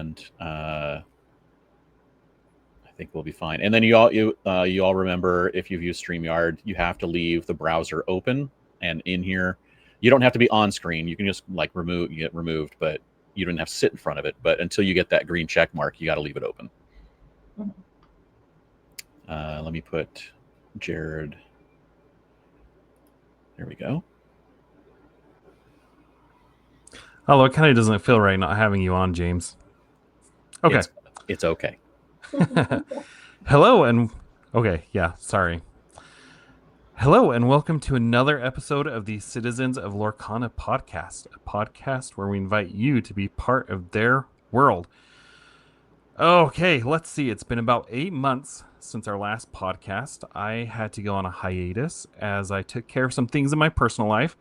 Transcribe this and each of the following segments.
and I think we'll be fine. And then you all remember, if you've used StreamYard, you have to leave the browser open, and in here, you don't have to be on screen. You can just like get removed, but you don't have to sit in front of it. But until you get that green check mark, you got to leave it open. Let me put Jared. There we go. Although it kind of doesn't feel right not having you on, James. Okay. It's okay. Hello and... Okay, yeah, sorry. Hello and welcome to another episode of the Citizens of Lorcana podcast, a podcast where we invite you to be part of their world. Okay, let's see. It's been about 8 months since our last podcast. I had to go on a hiatus as I took care of some things in my personal life.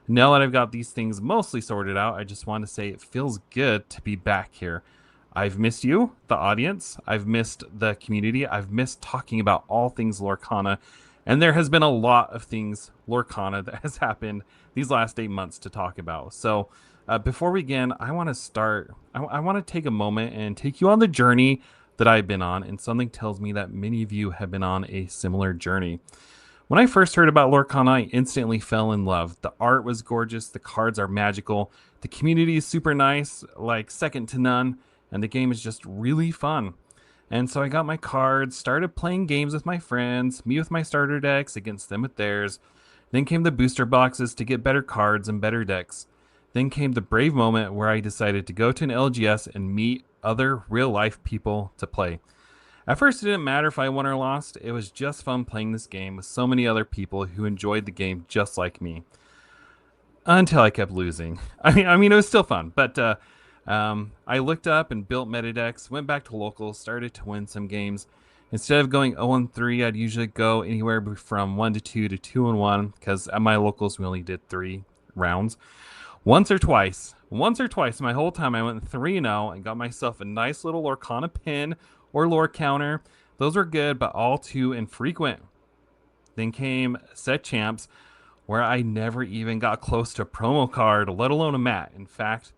Now that I've got these things mostly sorted out, I just want to say it feels good to be back here. I've missed you, the audience. I've missed the community. I've missed talking about all things Lorcana. And there has been a lot of things Lorcana that has happened these last 8 months to talk about. So before we begin, I want to start. I want to take a moment and take you on the journey that I've been on. And something tells me that many of you have been on a similar journey. When I first heard about Lorcana, I instantly fell in love. The art was gorgeous. The cards are magical. The community is super nice, like second to none. And the game is just really fun. And so I got my cards, started playing games with my friends, me with my starter decks against them with theirs. Then came the booster boxes to get better cards and better decks. Then came the brave moment where I decided to go to an LGS and meet other real-life people to play. At first, it didn't matter if I won or lost. It was just fun playing this game with so many other people who enjoyed the game just like me. Until I kept losing. I mean, it was still fun, but I looked up and built meta decks, went back to locals, started to win some games. Instead of going 0-3, I'd usually go anywhere from 1-2 to 2-1, because at my locals we only did 3 rounds. Once or twice my whole time I went 3-0 and got myself a nice little Lorcana pin or lore counter. Those were good, but all too infrequent. Then came set champs, where I never even got close to a promo card, let alone a mat. In fact,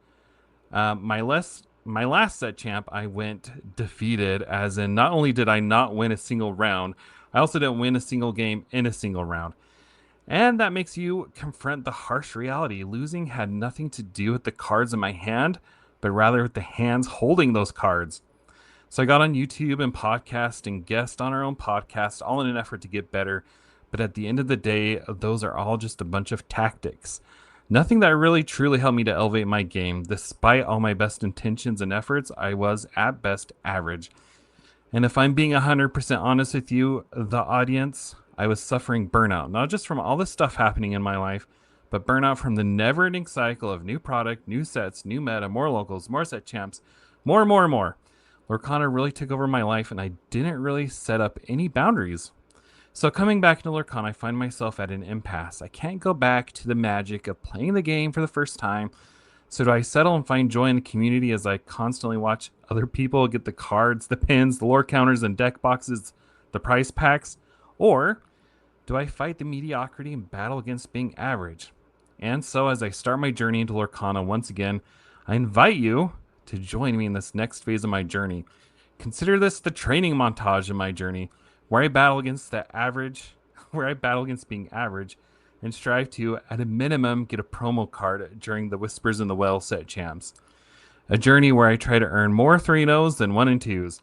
my last set champ, I went defeated, as in not only did I not win a single round, I also didn't win a single game in a single round. And that makes you confront the harsh reality. Losing had nothing to do with the cards in my hand, but rather with the hands holding those cards. So I got on YouTube and podcast and guest on our own podcast, all in an effort to get better. But at the end of the day, those are all just a bunch of tactics. Nothing that really truly helped me to elevate my game. Despite all my best intentions and efforts, I was at best average. And if I'm being 100% honest with you, the audience, I was suffering burnout. Not just from all this stuff happening in my life, but burnout from the never-ending cycle of new product, new sets, new meta, more locals, more set champs, more. Lorcana really took over my life, and I didn't really set up any boundaries. So coming back into Lorcana, I find myself at an impasse. I can't go back to the magic of playing the game for the first time. So do I settle and find joy in the community as I constantly watch other people get the cards, the pins, the lore counters, and deck boxes, the price packs? Or do I fight the mediocrity and battle against being average? And so as I start my journey into Lorcana once again, I invite you to join me in this next phase of my journey. Consider this the training montage of my journey, where I battle against being average, and strive to, at a minimum, get a promo card during the Whispers in the Well set champs. A journey where I try to earn more 3-0s than 1-2s.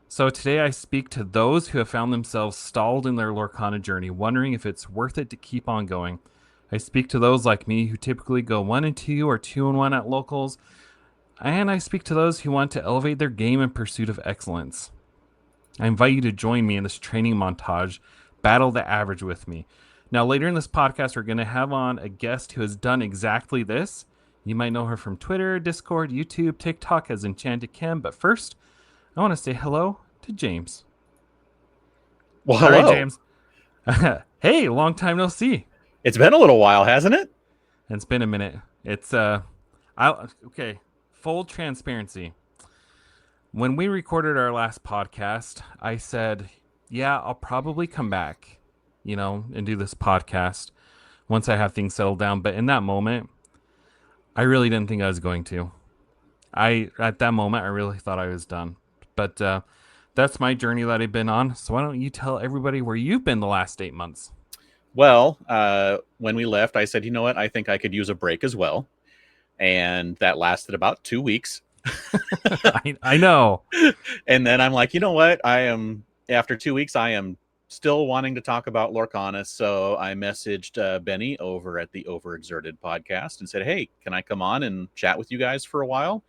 So today I speak to those who have found themselves stalled in their Lorcana journey, wondering if it's worth it to keep on going. I speak to those like me who typically go 1-2 or 2-1 at locals, and I speak to those who want to elevate their game in pursuit of excellence. I invite you to join me in this training montage, battle the average with me. Now, later in this podcast, we're going to have on a guest who has done exactly this. You might know her from Twitter, Discord, YouTube, TikTok as Enchanted Kim. But first, I want to say hello to James. Well, hello. All right, James. Hey, long time no see. It's been a little while, hasn't it? It's been a minute. It's, okay, full transparency. When we recorded our last podcast, I said, yeah, I'll probably come back, and do this podcast once I have things settled down. But in that moment, I really didn't think I was going to. At that moment I really thought I was done. But that's my journey that I've been on. So why don't you tell everybody where you've been the last 8 months? Well, when we left, I said, you know what? I think I could use a break as well. And that lasted about 2 weeks. I know. And then I'm like, you know what? After 2 weeks, I am still wanting to talk about Lorcana. So I messaged Benny over at the Overexerted podcast and said, hey, can I come on and chat with you guys for a while?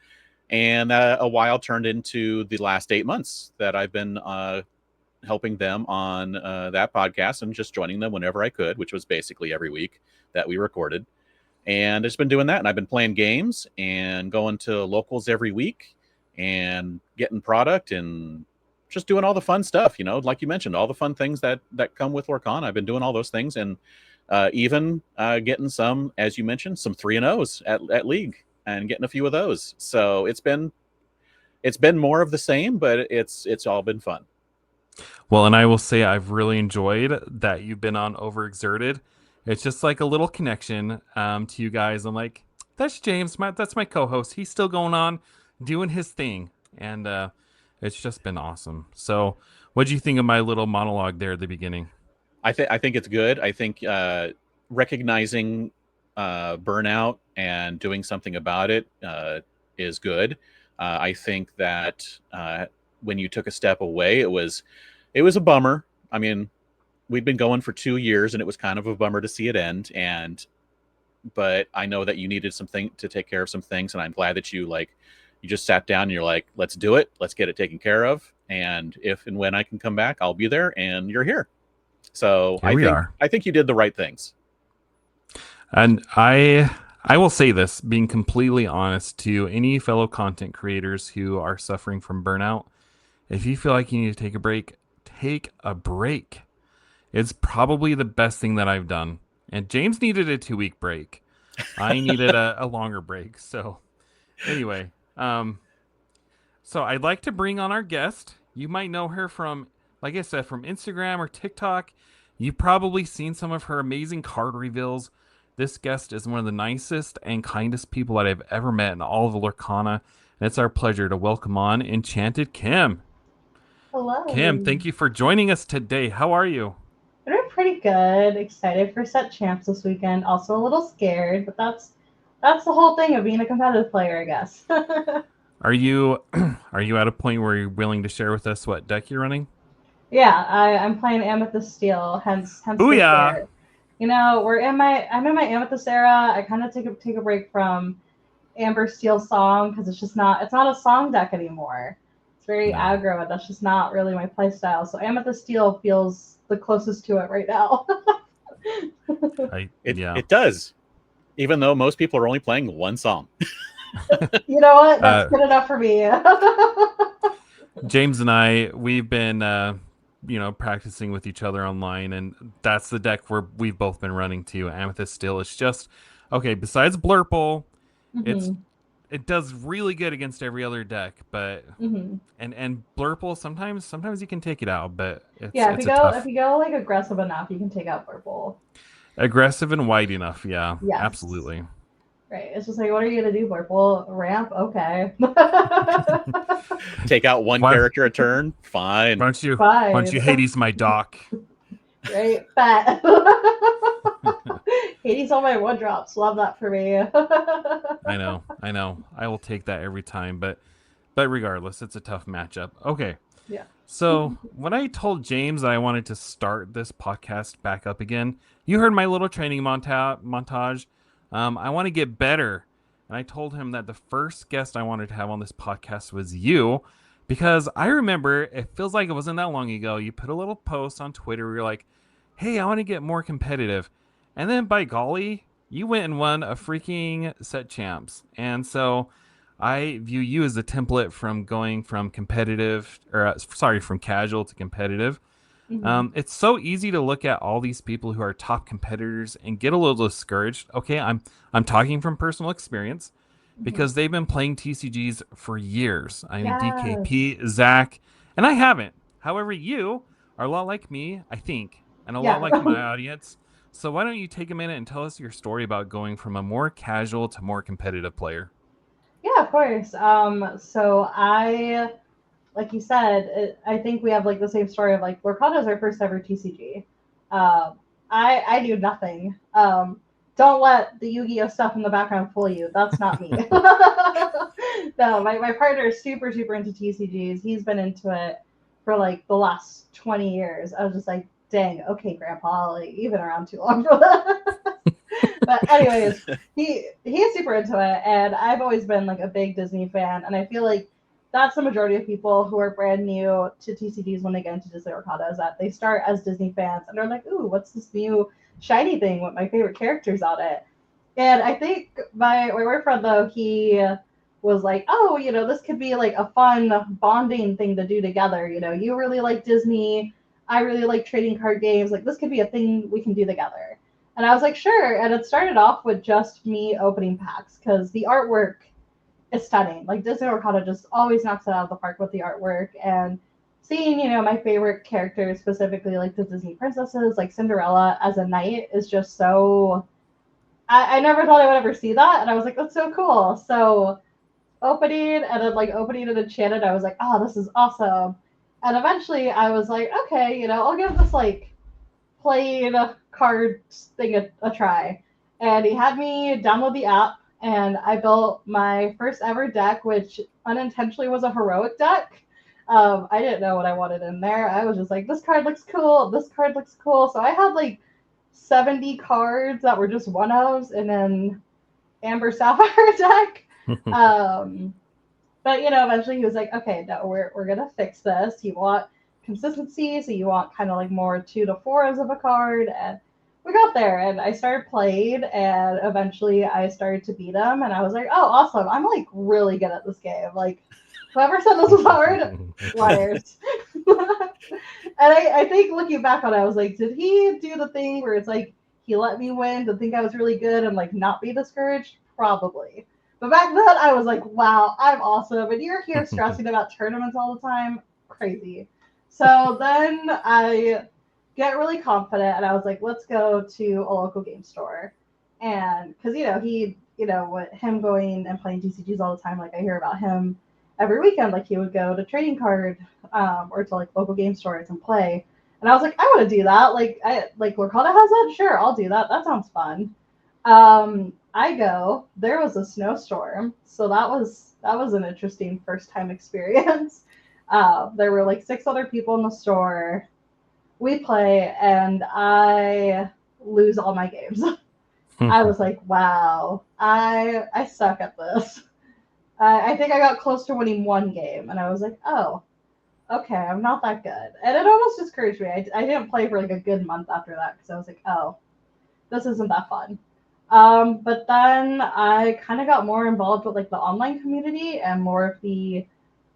And a while turned into the last 8 months that I've been helping them on that podcast and just joining them whenever I could, which was basically every week that we recorded. And I've just been doing that. And I've been playing games and going to locals every week and getting product and just doing all the fun stuff, like you mentioned, all the fun things that come with Lorcana. I've been doing all those things and even getting some, as you mentioned, some 3-0s at League and getting a few of those. So it's been more of the same, but it's all been fun. Well, and I will say I've really enjoyed that you've been on Overexerted. It's just like a little connection to you guys. I'm like, that's James. That's my co-host. He's still going on doing his thing, and it's just been awesome. So, what do you think of my little monologue there at the beginning? I think it's good. I think recognizing burnout and doing something about it is good. I think that when you took a step away, it was a bummer. I mean, we'd been going for 2 years, and it was kind of a bummer to see it end. But I know that you needed something to take care of some things, and I'm glad that you just sat down and you're like, let's do it. Let's get it taken care of. And if and when I can come back, I'll be there, and you're here. So Here we are. I think you did the right things. And I will say this, being completely honest to any fellow content creators who are suffering from burnout, if you feel like you need to take a break, take a break. It's probably the best thing that I've done. And James needed a 2-week break. I needed a longer break. So anyway, so I'd like to bring on our guest. You might know her from, like I said, from Instagram or TikTok. You've probably seen some of her amazing card reveals. This guest is one of the nicest and kindest people that I've ever met in all of Lorcana. And it's our pleasure to welcome on Enchanted Kim. Kim, Hello. thank you for joining us today. How are you? We're pretty good. Excited for set champs this weekend. Also a little scared, but that's the whole thing of being a competitive player, I guess. Are you are you at a point where you're willing to share with us what deck you're running? Yeah, I'm playing Amethyst Steel, hence the Booyah! scare. You know, I'm in my Amethyst era. I kind of take a break from Amber Steel Song because it's not a song deck anymore. It's very No. aggro, and that's just not really my play style. So Amethyst Steel feels the closest to it right now. Yeah. It does, even though most people are only playing one song. You know what? That's good enough for me. James and I, we've been practicing with each other online, and that's the deck we've both been running to. Amethyst Steel. It's just okay. Besides Blurple, Mm-hmm. it does really good against every other deck, but Mm-hmm. and Blurple sometimes you can take it out, but Yeah, it's a tough, if you go like aggressive enough, you can take out purple. aggressive and wide enough. Yeah, Yes. absolutely. Right. It's just like, what are you gonna do, purple? Ramp? Okay. Take out one Why, character a turn, fine. why don't you Fine. Hades my doc? Right? Fat. Hades on my one drops. Love that for me. I know. I will take that every time, but regardless, it's a tough matchup. Okay. Yeah. So when I told James that I wanted to start this podcast back up again, you heard my little training montage. I want to get better. And I told him that the first guest I wanted to have on this podcast was you, because I remember it feels like it wasn't that long ago. You put a little post on Twitter where you're like, hey, I want to get more competitive. And then by golly, you went and won a freaking set champs. And so I view you as the template from going from competitive, or from casual to competitive. Mhm. It's so easy to look at all these people who are top competitors and get a little discouraged. Okay, I'm talking from personal experience Mhm. because they've been playing TCGs for years. I mean, Yes. DKP, Zach, and I haven't. However, you are a lot like me, I think, and a lot Yeah. like my audience. So why don't you take a minute and tell us your story about going from a more casual to more competitive player? Yeah, course. So like you said, I think we have like the same story of like Lorcana is our first ever TCG. I knew nothing. Don't let the Yu-Gi-Oh stuff in the background fool you. That's not me. No, my partner is super into TCGs. He's been into it for like the last 20 years. I was just like, dang, okay, Grandpa, like you've been around too long for that. But anyways, he's super into it, and I've always been like a big Disney fan, and I feel like that's the majority of people who are brand new to TCGs when they get into Disney Arcana is that they start as Disney fans and they're like, ooh, what's this new shiny thing with my favorite characters on it? And I think my boyfriend though, he was like, oh, this could be like a fun bonding thing to do together. You really like Disney, I really like trading card games. Like this could be a thing we can do together. And I was like, sure. And it started off with just me opening packs because the artwork is stunning. Like Disney Arcana just always knocks it out of the park with the artwork. And seeing, my favorite characters, specifically like the Disney princesses, like Cinderella as a knight, is just so. I never thought I would ever see that, and I was like, that's so cool. So opening and then like opening it Enchanted, I was like, oh, this is awesome. And eventually, I was like, okay, I'll give this like playing cards thing a try. And he had me download the app, and I built my first ever deck, which unintentionally was a heroic deck. I didn't know what I wanted in there. I was just like, this card looks cool. This card looks cool. So I had like 70 cards that were just one-ofs, and then Amber Sapphire deck. But eventually he was like, okay, no, we're gonna fix this. You want consistency, so you want kind of like more 2 to 4s of a card, and we got there. And I started playing, and eventually I started to beat him, and I was like, oh, awesome! I'm like really good at this game. Like, whoever said this was hard, liars. And I think looking back on it, I was like, did he do the thing where it's like he let me win to think I was really good and like not be discouraged? Probably. But back then, I was like, wow, I'm awesome. And you're here stressing about tournaments all the time. Crazy. So then I get really confident, and I was like, let's go to a local game store. And because, with him going and playing TCGs all the time, like I hear about him every weekend. Like he would go to trading card or to like local game stores and play. And I was like, I want to do that. Like Lorcana has that? Sure, I'll do that. That sounds fun. I go. There was a snowstorm, so that was an interesting first time experience. There were like 6 other people in the store. We play, and I lose all my games. I was like, wow, I suck at this. I think I got close to winning 1 game, and I was like, oh, okay, I'm not that good. And it almost discouraged me. I didn't play for like a good month after that because I was like, oh, this isn't that fun. But then I kind of got more involved with like the online community and more of the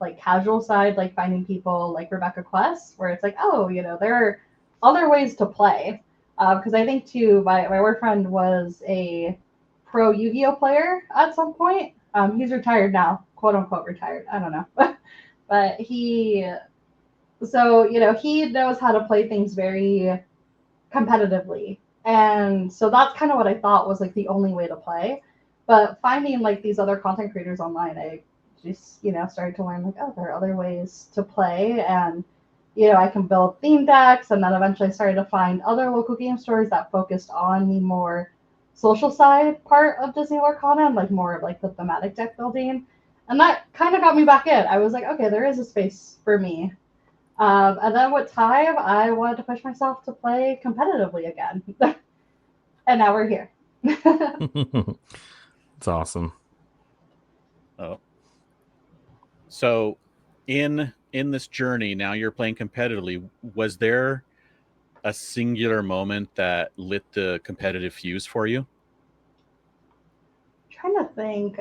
like casual side, like finding people like Rebecca Quest, where it's like, oh, there are other ways to play. Because I think too, my boyfriend was a pro Yu-Gi-Oh player at some point. He's retired now, quote unquote retired. I don't know, but he knows how to play things very competitively. And so that's kind of what I thought was like the only way to play. But finding like these other content creators online, I just, started to learn like, oh, there are other ways to play. And, I can build theme decks. And then eventually I started to find other local game stores that focused on the more social side part of Disney Lorcana and like more of like the thematic deck building. And that kind of got me back in. I was like, okay, there is a space for me. And then with time, I wanted to push myself to play competitively again. And now we're here. It's awesome. Oh. So in this journey, now you're playing competitively. Was there a singular moment that lit the competitive fuse for you? I'm trying to think.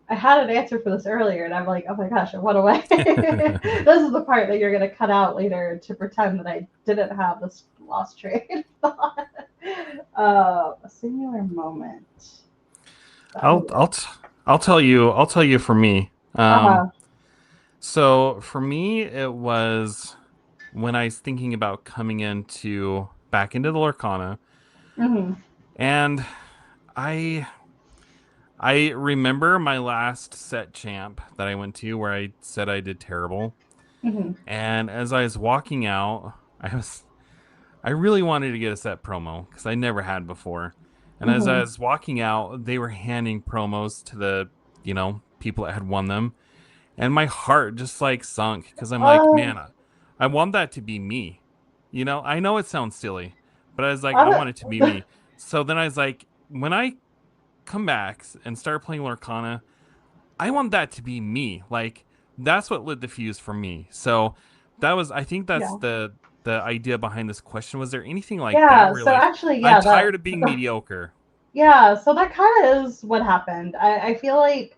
I had an answer for this earlier, and I'm like, oh my gosh, it went away. This is the part that you're going to cut out later to pretend that I didn't have this lost train of thought. A singular moment. I'll tell you for me. Uh-huh. So for me, it was when I was thinking about coming back into the Lorcana, Mm-hmm. and I I remember my last set champ that I went to where I said I did terrible. Mm-hmm. And as I was walking out, I really wanted to get a set promo because I never had before. And as I Mm-hmm. was walking out, they were handing promos to the, people that had won them. And my heart just like sunk because I'm like, Uh, man, I want that to be me. I know it sounds silly, but I was like, I I want it to be don't, me. So then I was like, when I come back and start playing Lorcana, I want that to be me. Like that's what lit the fuse for me. So I think that's yeah. the idea behind this question. Was there anything like that Yeah, where you're so like, actually, I'm yeah, that tired of being mediocre? yeah, so that kind of is what happened. I feel like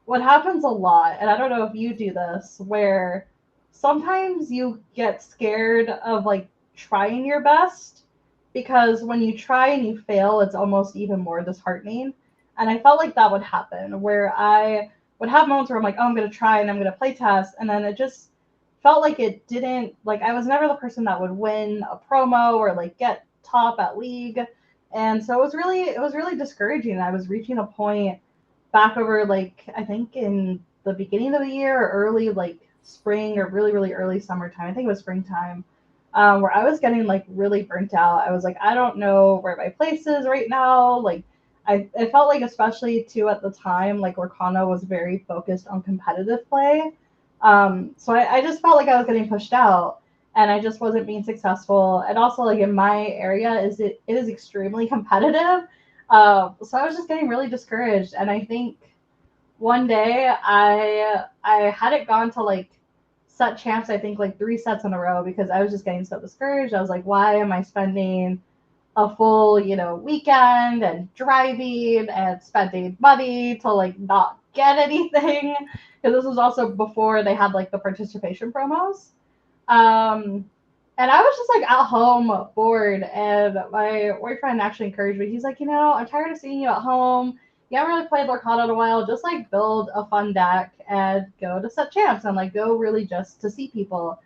what happens a lot, and I don't know if you do this, where sometimes you get scared of like trying your best because when you try and you fail, it's almost even more disheartening. And I felt like that would happen where I would have moments where I'm like, oh, I'm going to try and I'm going to play test. And then it just felt like it didn't, like, I was never the person that would win a promo or like get top at league. And so it was really discouraging. I was reaching a point back over like I think in the beginning of the year or early like spring or really really early summertime. I think it was springtime, where I was getting like really burnt out. I was like, I don't know where my place is right now. Like I felt like especially too at the time like Lorcana was very focused on competitive play. So I just felt like I was getting pushed out and I just wasn't being successful. And also like in my area it is extremely competitive. So I was just getting really discouraged. And I think one day I hadn't gone to like set champs I think like 3 sets in a row because I was just getting so discouraged. I was like, why am I spending a full, weekend and driving and spending money to like not get anything? Because this was also before they had like the participation promos. Um, and I was just like at home bored, and my boyfriend actually encouraged me. He's like, I'm tired of seeing you at home. You haven't really played Lorcana in a while. Just like build a fun deck and go to set champs and like go really just to see people.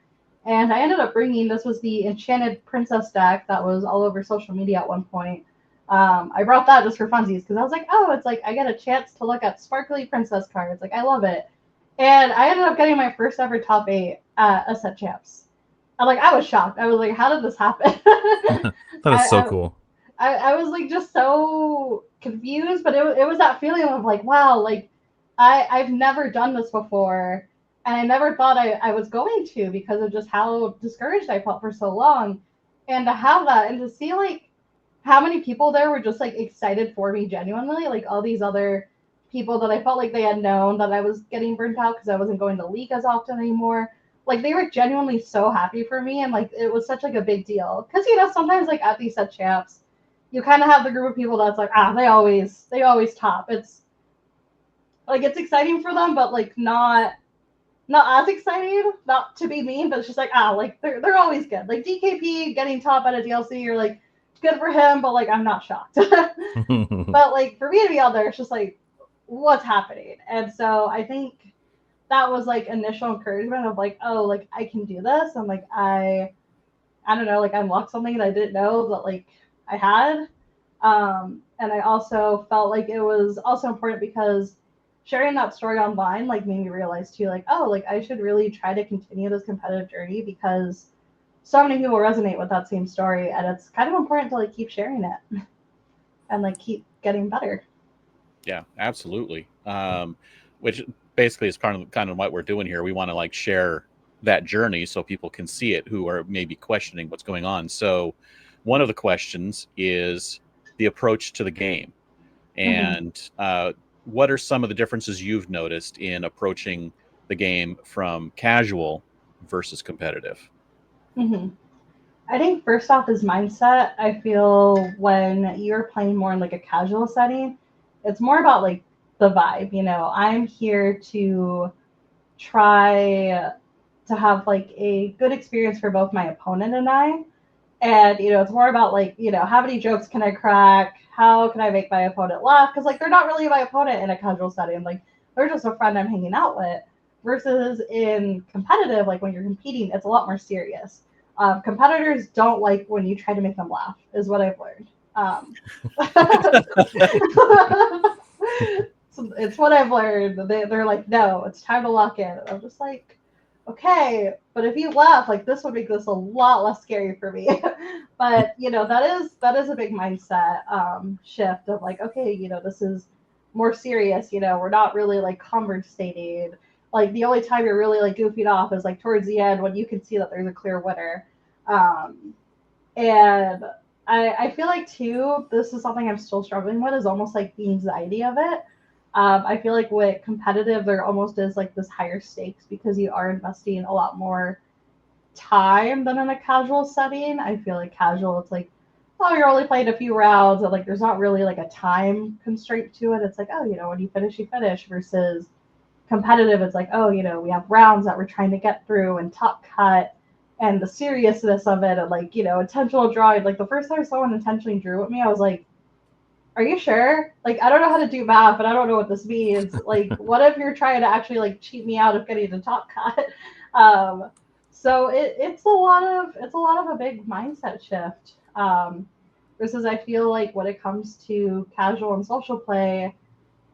And I ended up bringing this was the Enchanted Princess deck that was all over social media at one point. I brought that just for funsies because I was like, oh, it's like I get a chance to look at sparkly princess cards. Like I love it. And I ended up getting my first ever top 8 at a set champs. I was shocked. I was like, how did this happen? That is so I, cool. I was like just so confused, but it was that feeling of like, wow, like I've never done this before. And I never thought I was going to because of just how discouraged I felt for so long. And to have that and to see like how many people there were just like excited for me genuinely, like all these other people that I felt like they had known that I was getting burnt out because I wasn't going to league as often anymore. Like they were genuinely so happy for me, and like it was such like a big deal because sometimes like at these set champs, you kind of have the group of people that's like they always top. It's like it's exciting for them, but like not as exciting. Not to be mean, but it's just like like they're always good. Like DKP getting top at a DLC, you're like good for him, but like I'm not shocked. But like for me to be out there, it's just like what's happening. And so I think that was like initial encouragement of like, oh, like I can do this, and like I don't know, like I unlocked something that I didn't know that like I had. And I also felt like it was also important because sharing that story online like made me realize too, like, oh, like I should really try to continue this competitive journey because so many people resonate with that same story, and it's kind of important to like keep sharing it and like keep getting better. Yeah, absolutely. Which basically is kind of what we're doing here. We want to like share that journey so people can see it who are maybe questioning what's going on. So one of the questions is the approach to the game. Mm-hmm. And what are some of the differences you've noticed in approaching the game from casual versus competitive? Mm-hmm. I think first off is mindset. I feel when you're playing more in like a casual setting, it's more about like the vibe. I'm here to try to have like a good experience for both my opponent and I. And it's more about like how many jokes can I crack? How can I make my opponent laugh? Because like they're not really my opponent in a casual setting. Like they're just a friend I'm hanging out with. Versus in competitive, like when you're competing, it's a lot more serious. Competitors don't like when you try to make them laugh, is what I've learned. It's what I've learned. They're like, no, it's time to lock in. And I'm just like, okay, but if you left, like this would make this a lot less scary for me. But that is a big mindset shift of like, okay, this is more serious. We're not really like conversating. Like the only time you're really like goofing off is like towards the end when you can see that there's a clear winner. And I feel like too, this is something I'm still struggling with is almost like the anxiety of it. I feel like with competitive, there almost is like this higher stakes because you are investing a lot more time than in a casual setting. I feel like casual, it's like, oh, you're only playing a few rounds, and like there's not really like a time constraint to it. It's like, oh, when you finish, you finish. Versus competitive, it's like, oh, we have rounds that we're trying to get through and top cut and the seriousness of it and like, intentional drawing. Like the first time someone intentionally drew at me, I was like, are you sure? Like, I don't know how to do math, and I don't know what this means. Like, what if you're trying to actually like cheat me out of getting the top cut? Um, so it's a lot of a big mindset shift. Versus I feel like when it comes to casual and social play,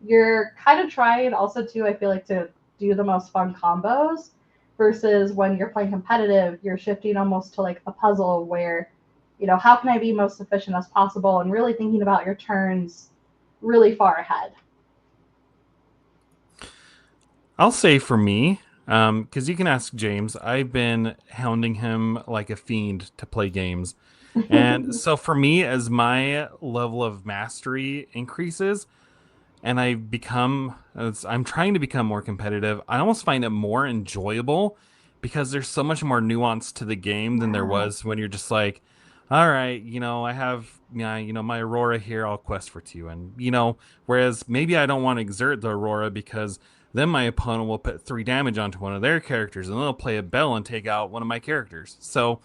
you're kind of trying also too. I feel like to do the most fun combos. Versus when you're playing competitive, you're shifting almost to like a puzzle where how can I be most efficient as possible and really thinking about your turns really far ahead. I'll say for me, because you can ask James, I've been hounding him like a fiend to play games. And so for me, as my level of mastery increases and I'm trying to become more competitive, I almost find it more enjoyable because there's so much more nuance to the game than there Yeah, was when you're just like, all right, I have, yeah, my Aurora here, I'll quest for two. And, whereas maybe I don't want to exert the Aurora because then my opponent will put 3 damage onto one of their characters and they'll play a bell and take out one of my characters. So,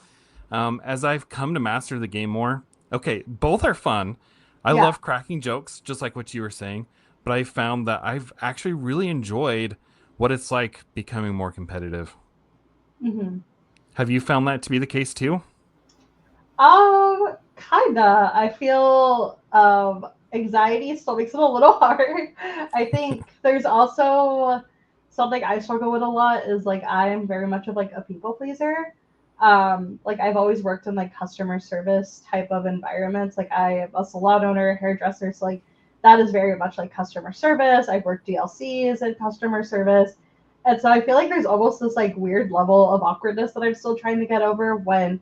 as I've come to master the game more, okay, both are fun. I yeah. love cracking jokes, just like what you were saying, but I found that I've actually really enjoyed what it's like becoming more competitive. hmm Have you found that to be the case too? Kinda. I feel anxiety still makes it a little hard. I think there's also something I struggle with a lot is like I am very much of like a people pleaser. Like I've always worked in like customer service type of environments. Like I am a salon owner, hairdresser, so like that is very much like customer service. I've worked DLCs in customer service. And so I feel like there's almost this like weird level of awkwardness that I'm still trying to get over when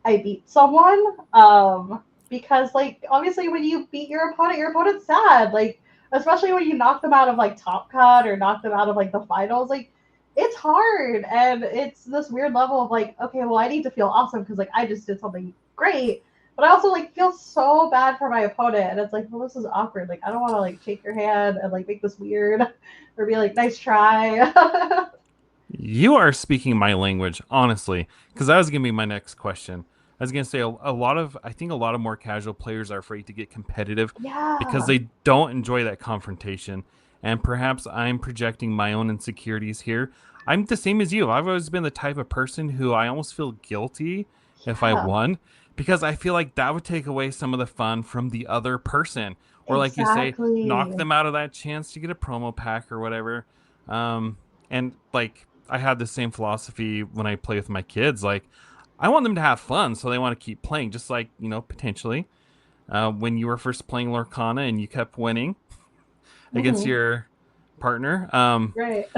I beat someone. Because like obviously when you beat your opponent's sad. Like especially when you knock them out of like top cut or knock them out of like the finals. Like it's hard and it's this weird level of like, okay, well I need to feel awesome because like I just did something great. But I also like feel so bad for my opponent and it's like, well, this is awkward. Like I don't want to like shake your hand and like make this weird or be like, nice try. You are speaking my language, honestly, because that was going to be my next question. I was going to say I think a lot of more casual players are afraid to get competitive because Yeah, they don't enjoy that confrontation. And perhaps I'm projecting my own insecurities here. I'm the same as you. I've always been the type of person who I almost feel guilty if I yeah, won because I feel like that would take away some of the fun from the other person. Or, like you say, knock exactly. them out of that chance to get a promo pack or whatever. And like I had the same philosophy when I play with my kids. Like, I want them to have fun, so they want to keep playing. Just like potentially when you were first playing Lorcana and you kept winning against hmm your partner, Right.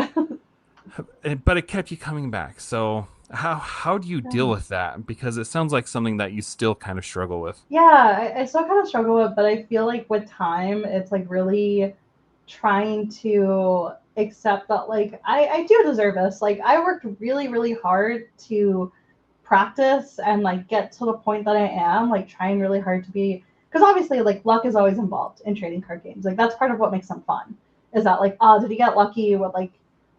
but it kept you coming back. So how do you deal Yeah. with that? Because it sounds like something that you still kind of struggle with. Yeah, I still kind of struggle with, but I feel like with time, it's like really trying to accept that like I do deserve this. Like I worked really, really hard to practice and like get to the point that I am, like trying really hard to be because obviously like luck is always involved in trading card games. Like that's part of what makes them fun. Is that like, oh, did you get lucky with like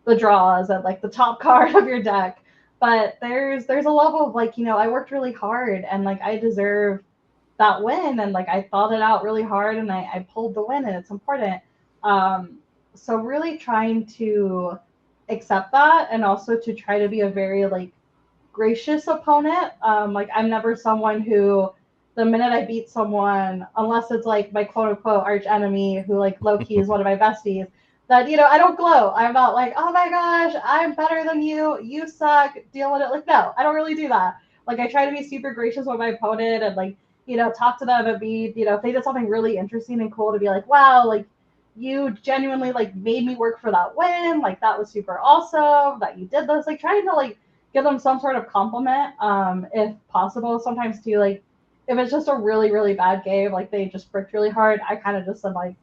the draws and like the top card of your deck? But there's a level of like, I worked really hard and like I deserve that win and like I thought it out really hard and I pulled the win and it's important. Um, so really trying to accept that and also to try to be a very like gracious opponent. Like I'm never someone who the minute I beat someone, unless it's like my quote unquote arch enemy who like low key is one of my besties, that I don't glow. I'm not like, oh my gosh, I'm better than you. You suck. Deal with it. Like, no, I don't really do that. Like, I try to be super gracious with my opponent and like, talk to them and be, if they did something really interesting and cool, to be like, wow, like you genuinely like made me work for that win. Like that was super awesome that you did this. Like trying to like give them some sort of compliment, if possible. Sometimes too, like if it's just a really, really bad game, like they just bricked really hard, I kind of just am like,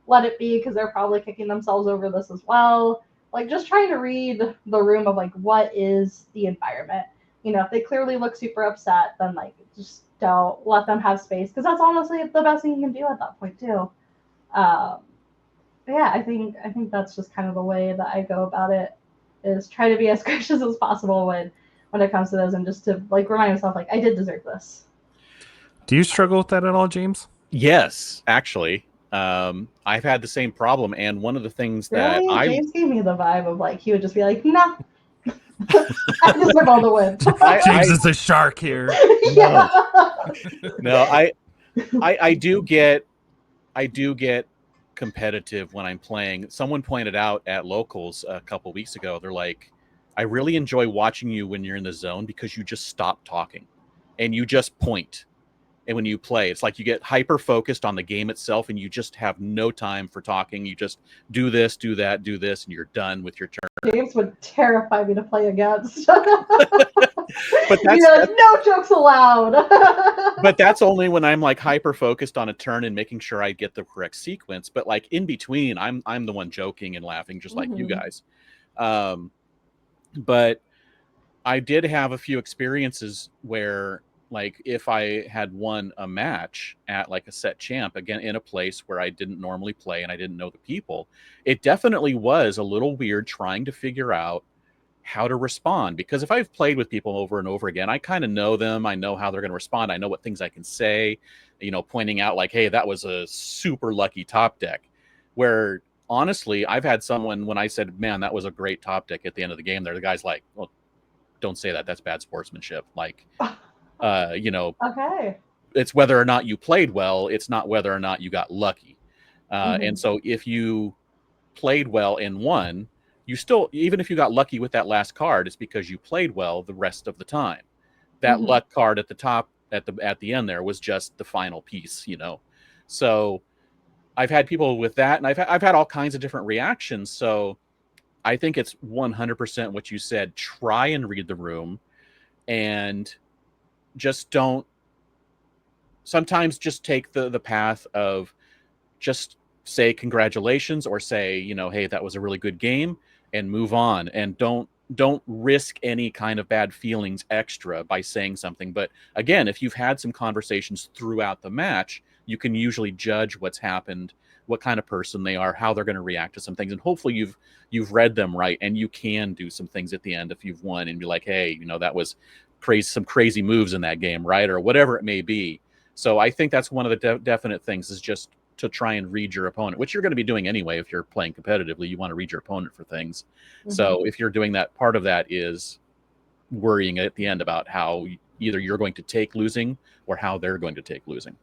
let it be because they're probably kicking themselves over this as well. Like just trying to read the room of like what is the environment. If they clearly look super upset, then like just don't let them have space because that's honestly the best thing you can do at that point too. But yeah, I think that's just kind of the way that I go about it, is try to be as gracious as possible when it comes to those, and just to like remind myself like I did deserve this. Do you struggle with that at all, James? Yes, actually. I've had the same problem, and one of the things that Really? James gave me the vibe of like he would just be like, nah. I deserve all the wins. James is a shark here. Yeah. No, I do get competitive when I'm playing. Someone pointed out at locals a couple weeks ago, they're like, I really enjoy watching you when you're in the zone because you just stop talking and you just point. And when you play, it's like you get hyper focused on the game itself and you just have no time for talking. You just do this, do that, do this, and you're done with your turn. James would terrify me to play against. But that's like, no jokes allowed. But that's only when I'm like hyper focused on a turn and making sure I get the correct sequence. But like in between, I'm the one joking and laughing, just like you guys. But I did have a few experiences where, like, if I had won a match at like a set champ, again in a place where I didn't normally play and I didn't know the people, it definitely was a little weird trying to figure out how to respond. Because if I've played with people over and over again, I kind of know them. I know how they're going to respond. I know what things I can say, pointing out like, hey, that was a super lucky top deck. Where honestly, I've had someone, when I said, man, that was a great top deck at the end of the game, there, the guy's like, well, don't say that. That's bad sportsmanship. Like, okay. It's whether or not you played well. It's not whether or not you got lucky. And so if you played well and won, you still, even if you got lucky with that last card, it's because you played well the rest of the time. That luck card at the top, at the end there, was just the final piece, So I've had people with that, and I've had all kinds of different reactions. So I think it's 100% what you said. Try and read the room, and just don't. Sometimes just take the path of just say congratulations, or say, hey, that was a really good game, and move on. And don't risk any kind of bad feelings extra by saying something. But again, if you've had some conversations throughout the match, you can usually judge what's happened, what kind of person they are, how they're going to react to some things. And hopefully you've read them right, and you can do some things at the end if you've won and be like, hey, that was crazy, some crazy moves in that game, right? Or whatever it may be. So I think that's one of the definite things, is just to try and read your opponent, which you're going to be doing anyway. If you're playing competitively, you want to read your opponent for things. So if you're doing that, part of that is worrying at the end about how either you're going to take losing or how they're going to take losing.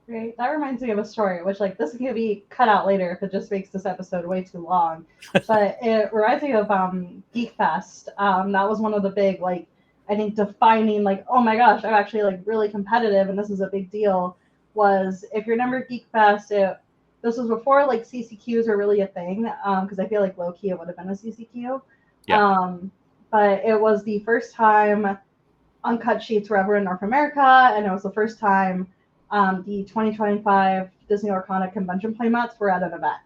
Right. That reminds me of a story, which like this is going to be cut out later if it just makes this episode way too long. But it reminds me of Geek Fest. That was one of the big, like, I think defining, like, oh my gosh, I'm actually like really competitive and this is a big deal, was, if you remember Geek Fest, this was before like CCQs were really a thing, because I feel like low key it would have been a CCQ. Yeah. But it was the first time uncut sheets were ever in North America, and it was the first time the 2025 Disney Lorcana convention playmats were at an event.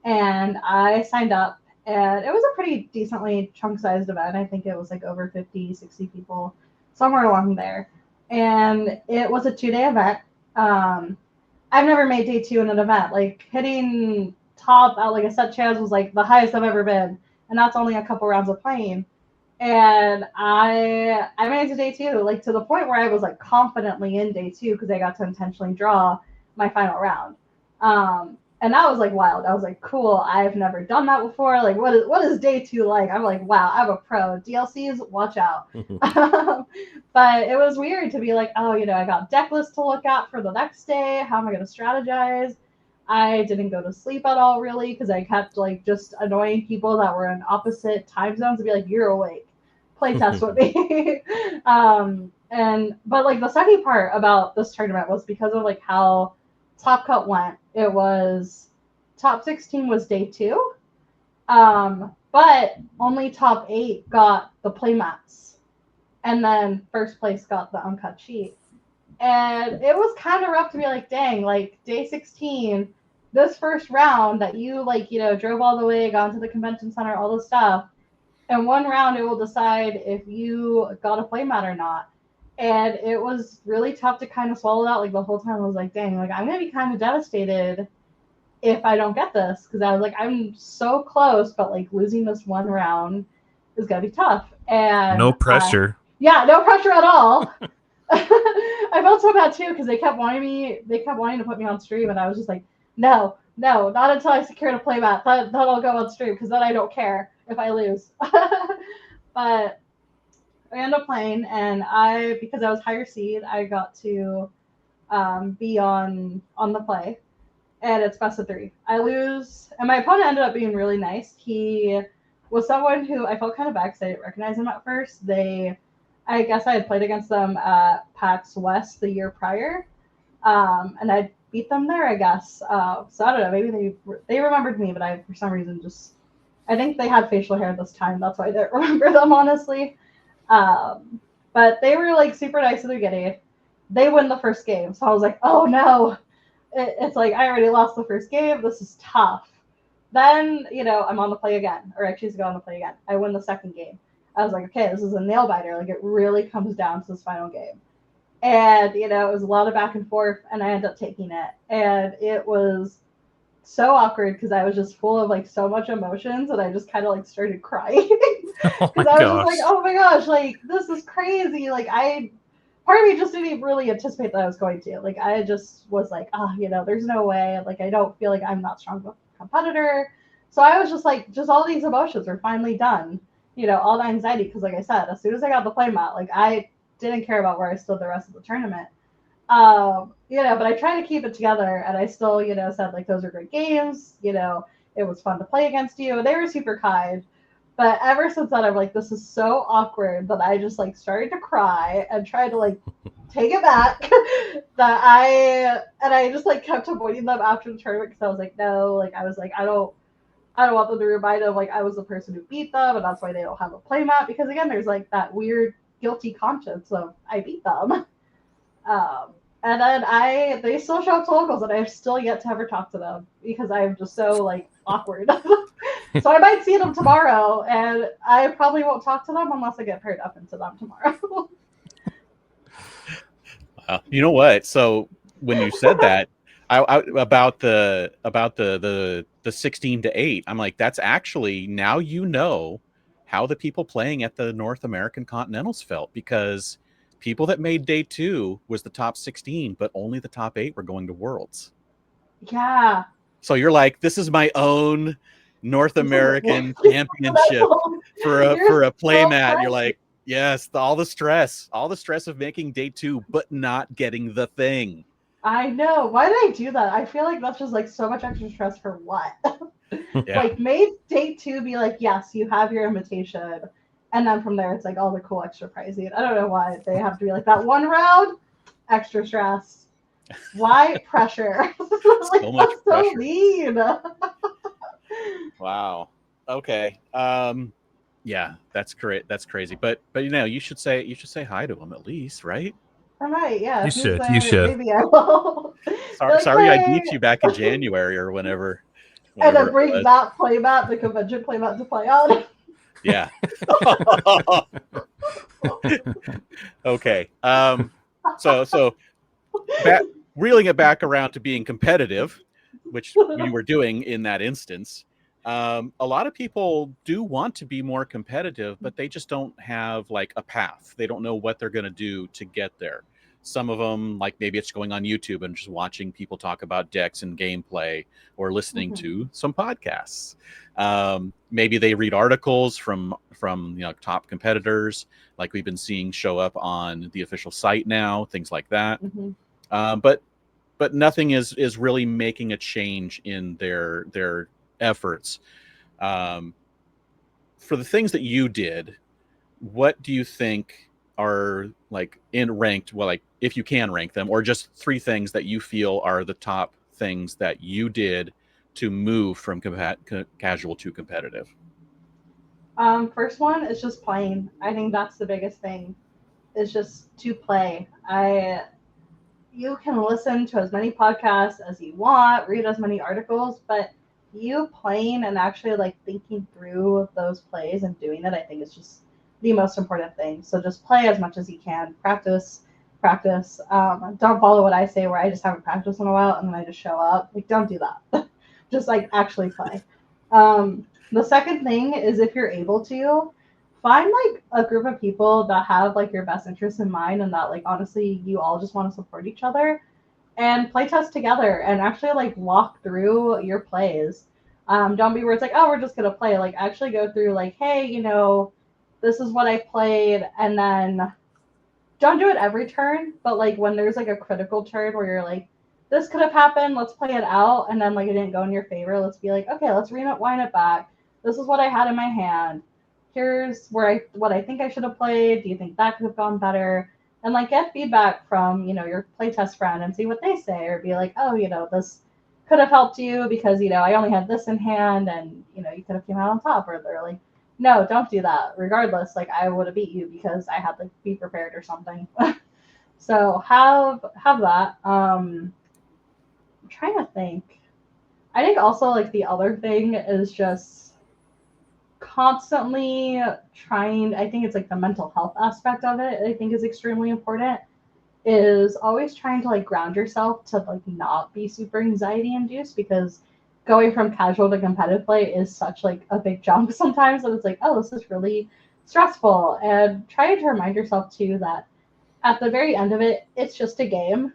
And I signed up, and it was a pretty decently chunk-sized event. I think it was like over 50, 60 people, somewhere along there. And it was a 2-day event. I've never made day 2 in an event. Like, hitting top at like a set chance was like the highest I've ever been. And that's only a couple rounds of playing. And I made it to day 2, like to the point where I was like confidently in day 2 because I got to intentionally draw my final round. And And that was like wild. I was like, cool, I've never done that before. Like, what is day 2 like? I'm like, wow, I'm a pro. DLCs, watch out. But it was weird to be like, oh, I got deck lists to look at for the next day. How am I going to strategize? I didn't go to sleep at all, really, because I kept like just annoying people that were in opposite time zones to be like, you're awake. Play test with me. But like the second part about this tournament was because of like how Top Cut went. It was top 16 was day 2, but only top 8 got the playmats, and then first place got the uncut sheet. And it was kind of rough to be like, dang, like day 16, this first round that you like, drove all the way, got into the convention center, all this stuff. And one round, it will decide if you got a playmat or not. And it was really tough to kind of swallow that. Like the whole time, I was like, dang, like I'm gonna be kind of devastated if I don't get this, because I was like, I'm so close, but like losing this one round is gonna be tough. And no pressure. Yeah, no pressure at all. I felt so bad too because they kept wanting to put me on stream, and I was just like, no, not until I secure a playmat. Then I'll go on stream, because then I don't care if I lose. But I ended up playing, and because I was higher seed, I got to be on the play, and it's best of 3. I lose, and my opponent ended up being really nice. He was someone who I felt kind of bad because I didn't recognize him at first. I guess I had played against them at PAX West the year prior, and I beat them there, I guess. So I don't know, maybe they remembered me, but I, for some reason, I think they had facial hair this time. That's why I didn't remember them, honestly. But they were like super nice in the beginning. They win the first game, so I was like, oh no. It's like, I already lost the first game. This is tough. Then, I'm on the play again, or I choose to go on the play again. I win the second game. I was like, okay, this is a nail biter. Like, it really comes down to this final game. And, it was a lot of back and forth, and I ended up taking it. And it was so awkward because I was just full of, like, so much emotions, and I just kind of, like, started crying. Because I was just like, oh my gosh, like, this is crazy. Like, part of me just didn't really anticipate that I was going to. Like, I just was like, there's no way. Like, I don't feel like I'm that strong of a competitor. So I was just like, just all these emotions were finally done. All the anxiety, because like I said, as soon as I got the playmat, like I didn't care about where I stood the rest of the tournament. But I tried to keep it together, and I still, said like, those are great games. It was fun to play against you. They were super kind. But ever since then, I'm like, this is so awkward that I just like started to cry and tried to like take it back. I just like kept avoiding them after the tournament because I was like, no, like I was like, I don't want them to remind them like I was the person who beat them, and that's why they don't have a playmat, because again, there's like that weird guilty conscience of I beat them. And then they still show up to locals, and I've still yet to ever talk to them because I'm just so like awkward. So I might see them tomorrow, and I probably won't talk to them unless I get paired up into them tomorrow. You know what? So when you said that, about the 16-8, I'm like, that's actually, now how the people playing at the North American Continentals felt, because people that made day 2 was the top 16, but only the top 8 were going to Worlds. Yeah. So you're like, this is my own North American championship for a playmat. And you're like, yes, all the stress of making day 2, but not getting the thing. I know. Why did I do that? I feel like that's just like so much extra stress for what? Yeah. Like, made day 2 be like, yes, you have your invitation, and then from there it's like all the cool extra pricing. I don't know why they have to be like that one round, extra stress. Why pressure? Like, so much pressure. So mean. Wow. Okay. Yeah, that's great. That's crazy. But you should say hi to him at least, right? I might, yeah. You should. Maybe I will. Sorry, I beat you back in January or whenever. And then bring that playmat, the convention playmat, to play on. Yeah. Okay. So reeling it back around to being competitive, which you were doing in that instance. A lot of people do want to be more competitive, but they just don't have like a path. They don't know what they're going to do to get there. Some of them, like maybe it's going on YouTube and just watching people talk about decks and gameplay, or listening to some podcasts. Maybe they read articles from top competitors, like we've been seeing show up on the official site now, things like that. But nothing is really making a change in their efforts. For the things that you did, what do you think are like in ranked, well, like if you can rank them, or just 3 things that you feel are the top things that you did to move from casual to competitive? First one is just playing. I think that's the biggest thing. Is just to play. You can listen to as many podcasts as you want, read as many articles, but you playing and actually like thinking through those plays and doing it, I think is just the most important thing. So just play as much as you can. Practice. Don't follow what I say where I just haven't practiced in a while and then I just show up. Like, don't do that. Just like actually play. The second thing is, if you're able to, find like a group of people that have like your best interests in mind and that like honestly you all just want to support each other and play test together and actually like walk through your plays. Don't be where it's like, oh, we're just gonna play. Like, actually go through like, hey, this is what I played, and then don't do it every turn, but like when there's like a critical turn where you're like, this could have happened, let's play it out, and then like it didn't go in your favor, let's be like, okay, let's wind it back. This is what I had in my hand. Here's what I think I should have played. Do you think that could have gone better? And like get feedback from your playtest friend and see what they say, or be like, oh, this could have helped you because I only had this in hand, and you could have came out on top. Or they're like, no, don't do that. Regardless, like I would have beat you because I had like be prepared or something. So have that. I'm trying to think. I think also like the other thing is just constantly trying. I think it's like the mental health aspect of it. I think is extremely important. Is always trying to like ground yourself to like not be super anxiety induced, because going from casual to competitive play is such like a big jump sometimes that it's like, oh, this is really stressful. And trying to remind yourself too that at the very end of it, it's just a game.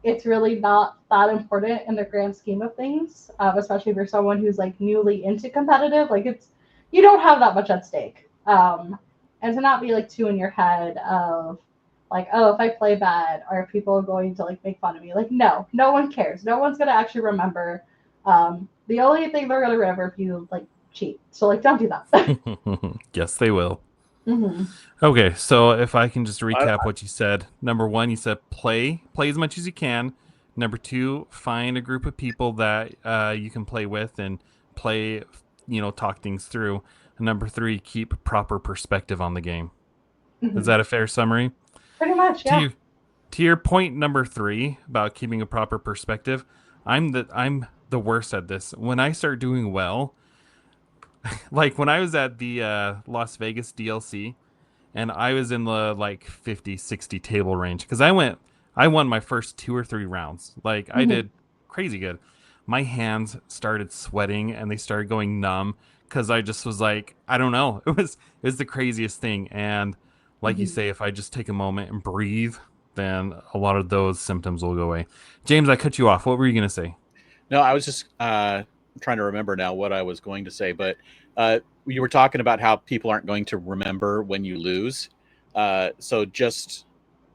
It's really not that important in the grand scheme of things, especially if you're someone who's like newly into competitive. Like you don't have that much at stake, and to not be like too in your head of like, oh, if I play bad, are people going to like make fun of me? Like, no one cares. No one's gonna actually remember. The only thing they're gonna remember if you like cheat. So like, don't do that. Yes, they will. Mm-hmm. Okay, so if I can just recap what you said. Number 1, you said play as much as you can. Number 2, find a group of people that you can play with and play, talk things through. And number 3, keep proper perspective on the game. Mm-hmm. Is that a fair summary? Pretty much, yeah. To your point number 3 about keeping a proper perspective, I'm the worst at this. When I start doing well, like when I was at the Las Vegas DLC, and I was in the like 50, 60 table range because I won my first 2 or 3 rounds. Like I did crazy good. My hands started sweating and they started going numb because I just was like, I don't know. It was the craziest thing. And like you say, if I just take a moment and breathe, then a lot of those symptoms will go away. James, I cut you off. What were you gonna say? No, I was just trying to remember now what I was going to say, but you were talking about how people aren't going to remember when you lose. So just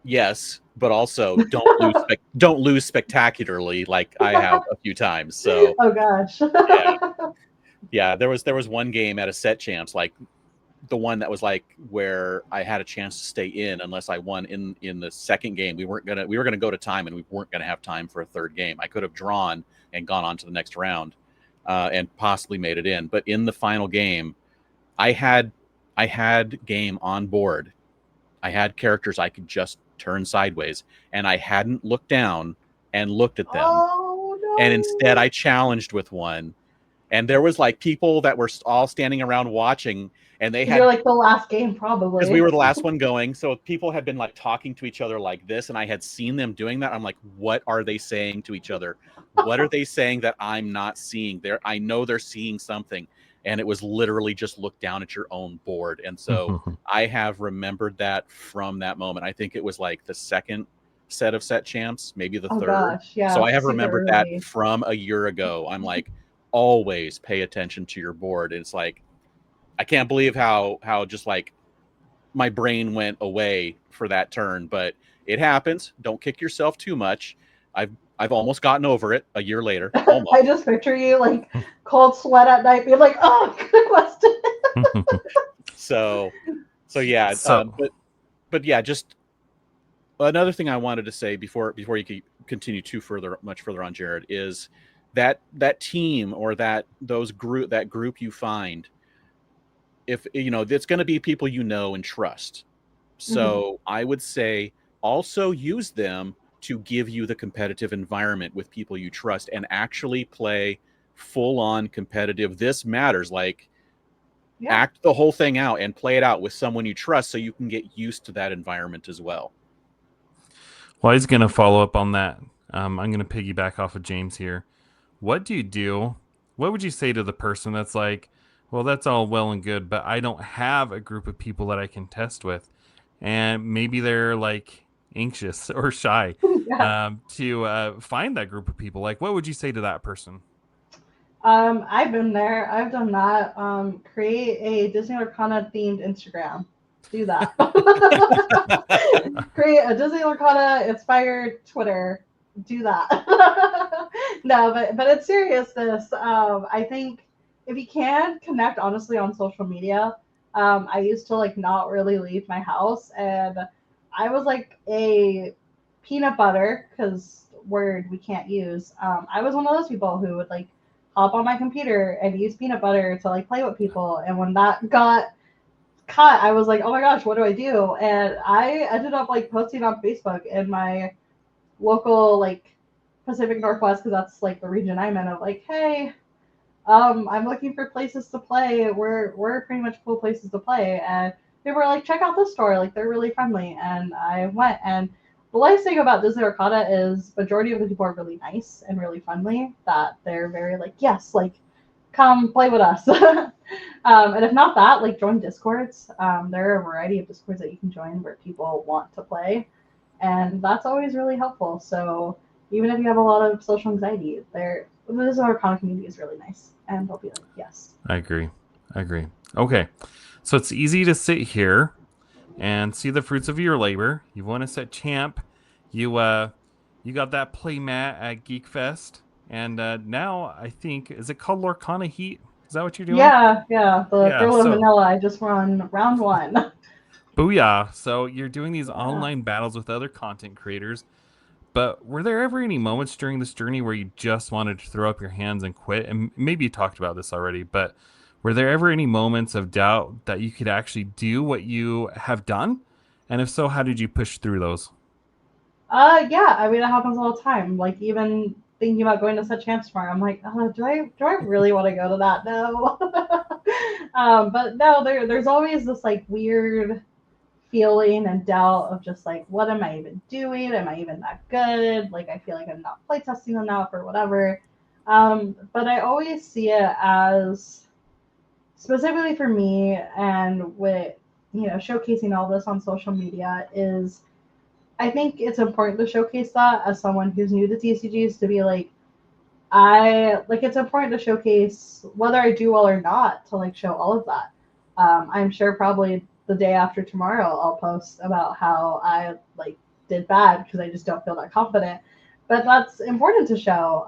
yes, but also don't lose spectacularly like I have a few times. So oh gosh. yeah. There was one game at a set champs, like the one that was like where I had a chance to stay in unless I won in the second game. We were gonna go to time, and we weren't gonna have time for a third game. I could have drawn and gone on to the next round and possibly made it in. But in the final game, I had game on board. I had characters I could just turn sideways, and I hadn't looked down and looked at them. Oh no. And instead I challenged with one. And there was like people that were all standing around watching, and they had, you're like the last game probably, because we were the last one going. So people had been like talking to each other like this, and I had seen them doing that. I'm like, what are they saying to each other? What are they saying that I'm not seeing? I know they're seeing something. and it was literally just look down at your own board. And so I have remembered that from that moment. I think it was like the second set of set champs, maybe the Oh third. gosh, yeah, So I have super remembered that early. from a year ago. I'm like, always pay attention to your board. And it's like, I can't believe how just like my brain went away for that turn, but it happens. Don't kick yourself too much. I've almost gotten over it a year later. Almost. I just picture you like cold sweat at night, being like, "Oh, good question." So yeah, So but yeah, just another thing I wanted to say before you continue much further on, Jared, is that team or that group you find, if you know, it's going to be people you know and trust. Mhm. So I would say also use them to give you the competitive environment with people you trust and actually play full on competitive. This matters. Like, Yeah. act the whole thing out and play it out with someone you trust so you can get used to that environment as well. well, he's going to follow up on that. I'm going to piggyback off of James here. What do you do? What would you say to the person that's like, well, that's all well and good, but I don't have a group of people that I can test with? And maybe they're like anxious or shy Yeah. to find that group of people. Like, what would you say to that person? I've been there. I've done that. Create a Disney Lorcana themed Instagram. Do that. Create a Disney Lorcana inspired Twitter. Do that. No, but it's seriousness. I think if you can connect honestly on social media, I used to like not really leave my house, and I was like a peanut butter because word we can't use. I was one of those people who would like hop on my computer and use peanut butter to like play with people, and when that got cut, I was like, oh my gosh, what do I do? And I ended up like posting on Facebook in my local like Pacific Northwest, because that's like the region I'm in, of like, hey, I'm looking for places to play. We're pretty much cool places to play, and they were like, check out this store, like they're really friendly. And I went, and the nice thing about Disney Arcana is majority of the people are really nice and really friendly. That they're very like, yes, like come play with us. And if not that, like join discords. There are a variety of discords that you can join where people want to play, and that's always really helpful. So even if you have a lot of social anxiety, this Arcana community is really nice, and they'll be like, yes. I agree. Okay. So it's easy to sit here and see the fruits of your labor. You won a set champ. You got that play mat at Geek Fest. And now I think, is it called Lorcana Heat? Is that what you're doing? Yeah. The Yeah, Girl of so Manila, I just run round one. booyah. So you're doing these Yeah. online battles with other content creators. But were there ever any moments during this journey where you just wanted to throw up your hands and quit? And maybe you talked about this already, but were there ever any moments of doubt that you could actually do what you have done? And if so, how did you push through those? Yeah. I mean, it happens all the time. Like even thinking about going to such camps tomorrow, I'm like, do I really want to go to that? No. But no, there's always this like weird feeling and doubt of just like, what am I even doing? Am I even that good? Like, I feel like I'm not playtesting enough or whatever. But I always see it as, specifically for me, and with showcasing all this on social media, is I think it's important to showcase that as someone who's new to TCGs, to be like, I like, it's important to showcase whether I do well or not, to like show all of that. I'm sure probably the day after tomorrow I'll post about how I like did bad because I just don't feel that confident. But that's important to show,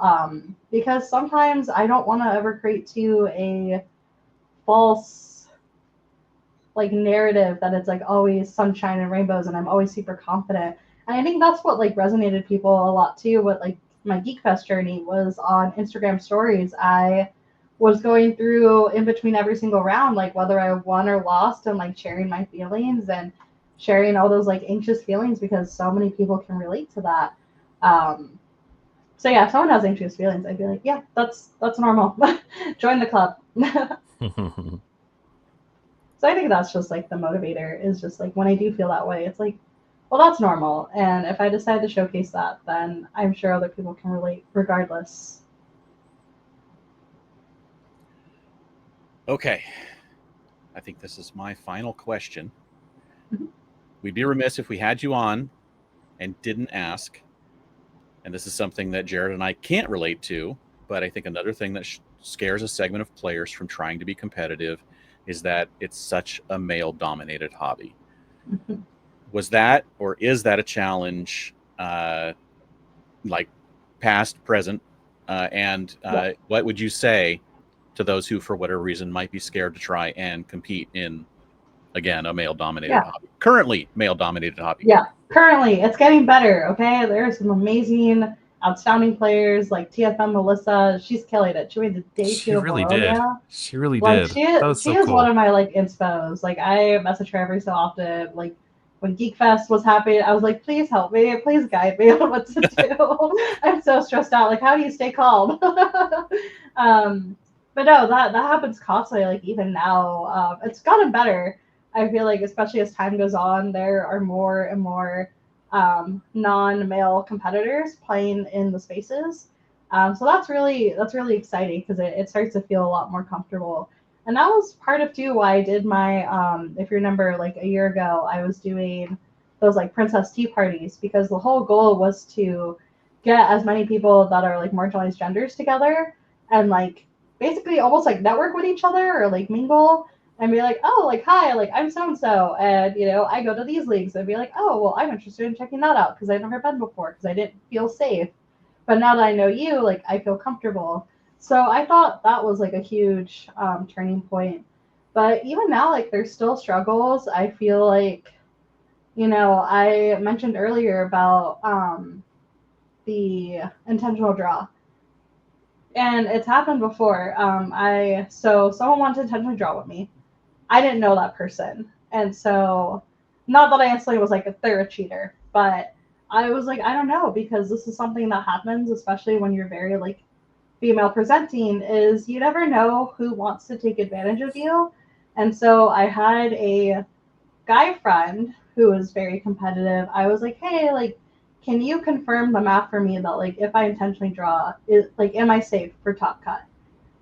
because sometimes I don't want to ever create to a false like narrative that it's like always sunshine and rainbows and I'm always super confident. And I think that's what like resonated people a lot too. What like my Geek Fest journey was on Instagram stories. I was going through in between every single round, like whether I won or lost, and like sharing my feelings and sharing all those like anxious feelings, because so many people can relate to that. Um, so yeah, if someone has anxious feelings, I'd be like, yeah, that's normal. Join the club. So I think that's just like the motivator, is just like when I do feel that way, it's like, well, that's normal. And if I decide to showcase that, then I'm sure other people can relate regardless. Okay. I think this is my final question. Mhm. We'd be remiss if we had you on and didn't ask. And this is something that Jared and I can't relate to, but I think another thing that scares a segment of players from trying to be competitive is that it's such a male dominated hobby. Mhm. Was that or is that a challenge, like past, present? And Yeah. what would you say to those who, for whatever reason, might be scared to try and compete in, again, a male dominated Yeah. hobby? Currently, male dominated hobby. Yeah. Currently, it's getting better. Okay, there are some amazing, outstanding players like TFM Melissa. She's killing it. She made the day She two of really did. Barovia. She really Like did. she That was she so is one cool. of my like inspos. Like I message her every so often. Like when Geek Fest was happening, I was like, please help me, please guide me on what to do. I'm so stressed out. Like, how do you stay calm? um, but no, that happens constantly. Like even now, it's gotten better. I feel like, especially as time goes on, there are more and more non-male competitors playing in the spaces. So that's really exciting because it starts to feel a lot more comfortable. And that was part of too why I did my if you remember like a year ago I was doing those like princess tea parties because the whole goal was to get as many people that are like marginalized genders together and like basically almost like network with each other or like mingle and be like, oh, like hi, like I'm so and so, and I go to these leagues and be like, oh, well, I'm interested in checking that out because I've never been before because I didn't feel safe, but now that I know you, like I feel comfortable. So I thought that was like a huge turning point. But even now, like there's still struggles. I feel like, I mentioned earlier about the intentional draw, and it's happened before. So someone wanted to intentionally draw with me. I didn't know that person, and so not that I instantly was like they're a cheater, but I was like I don't know because this is something that happens, especially when you're very like female presenting is you never know who wants to take advantage of you. And so I had a guy friend who was very competitive. I was like, hey, like, can you confirm the math for me that like if I intentionally draw, is like am I safe for top cut?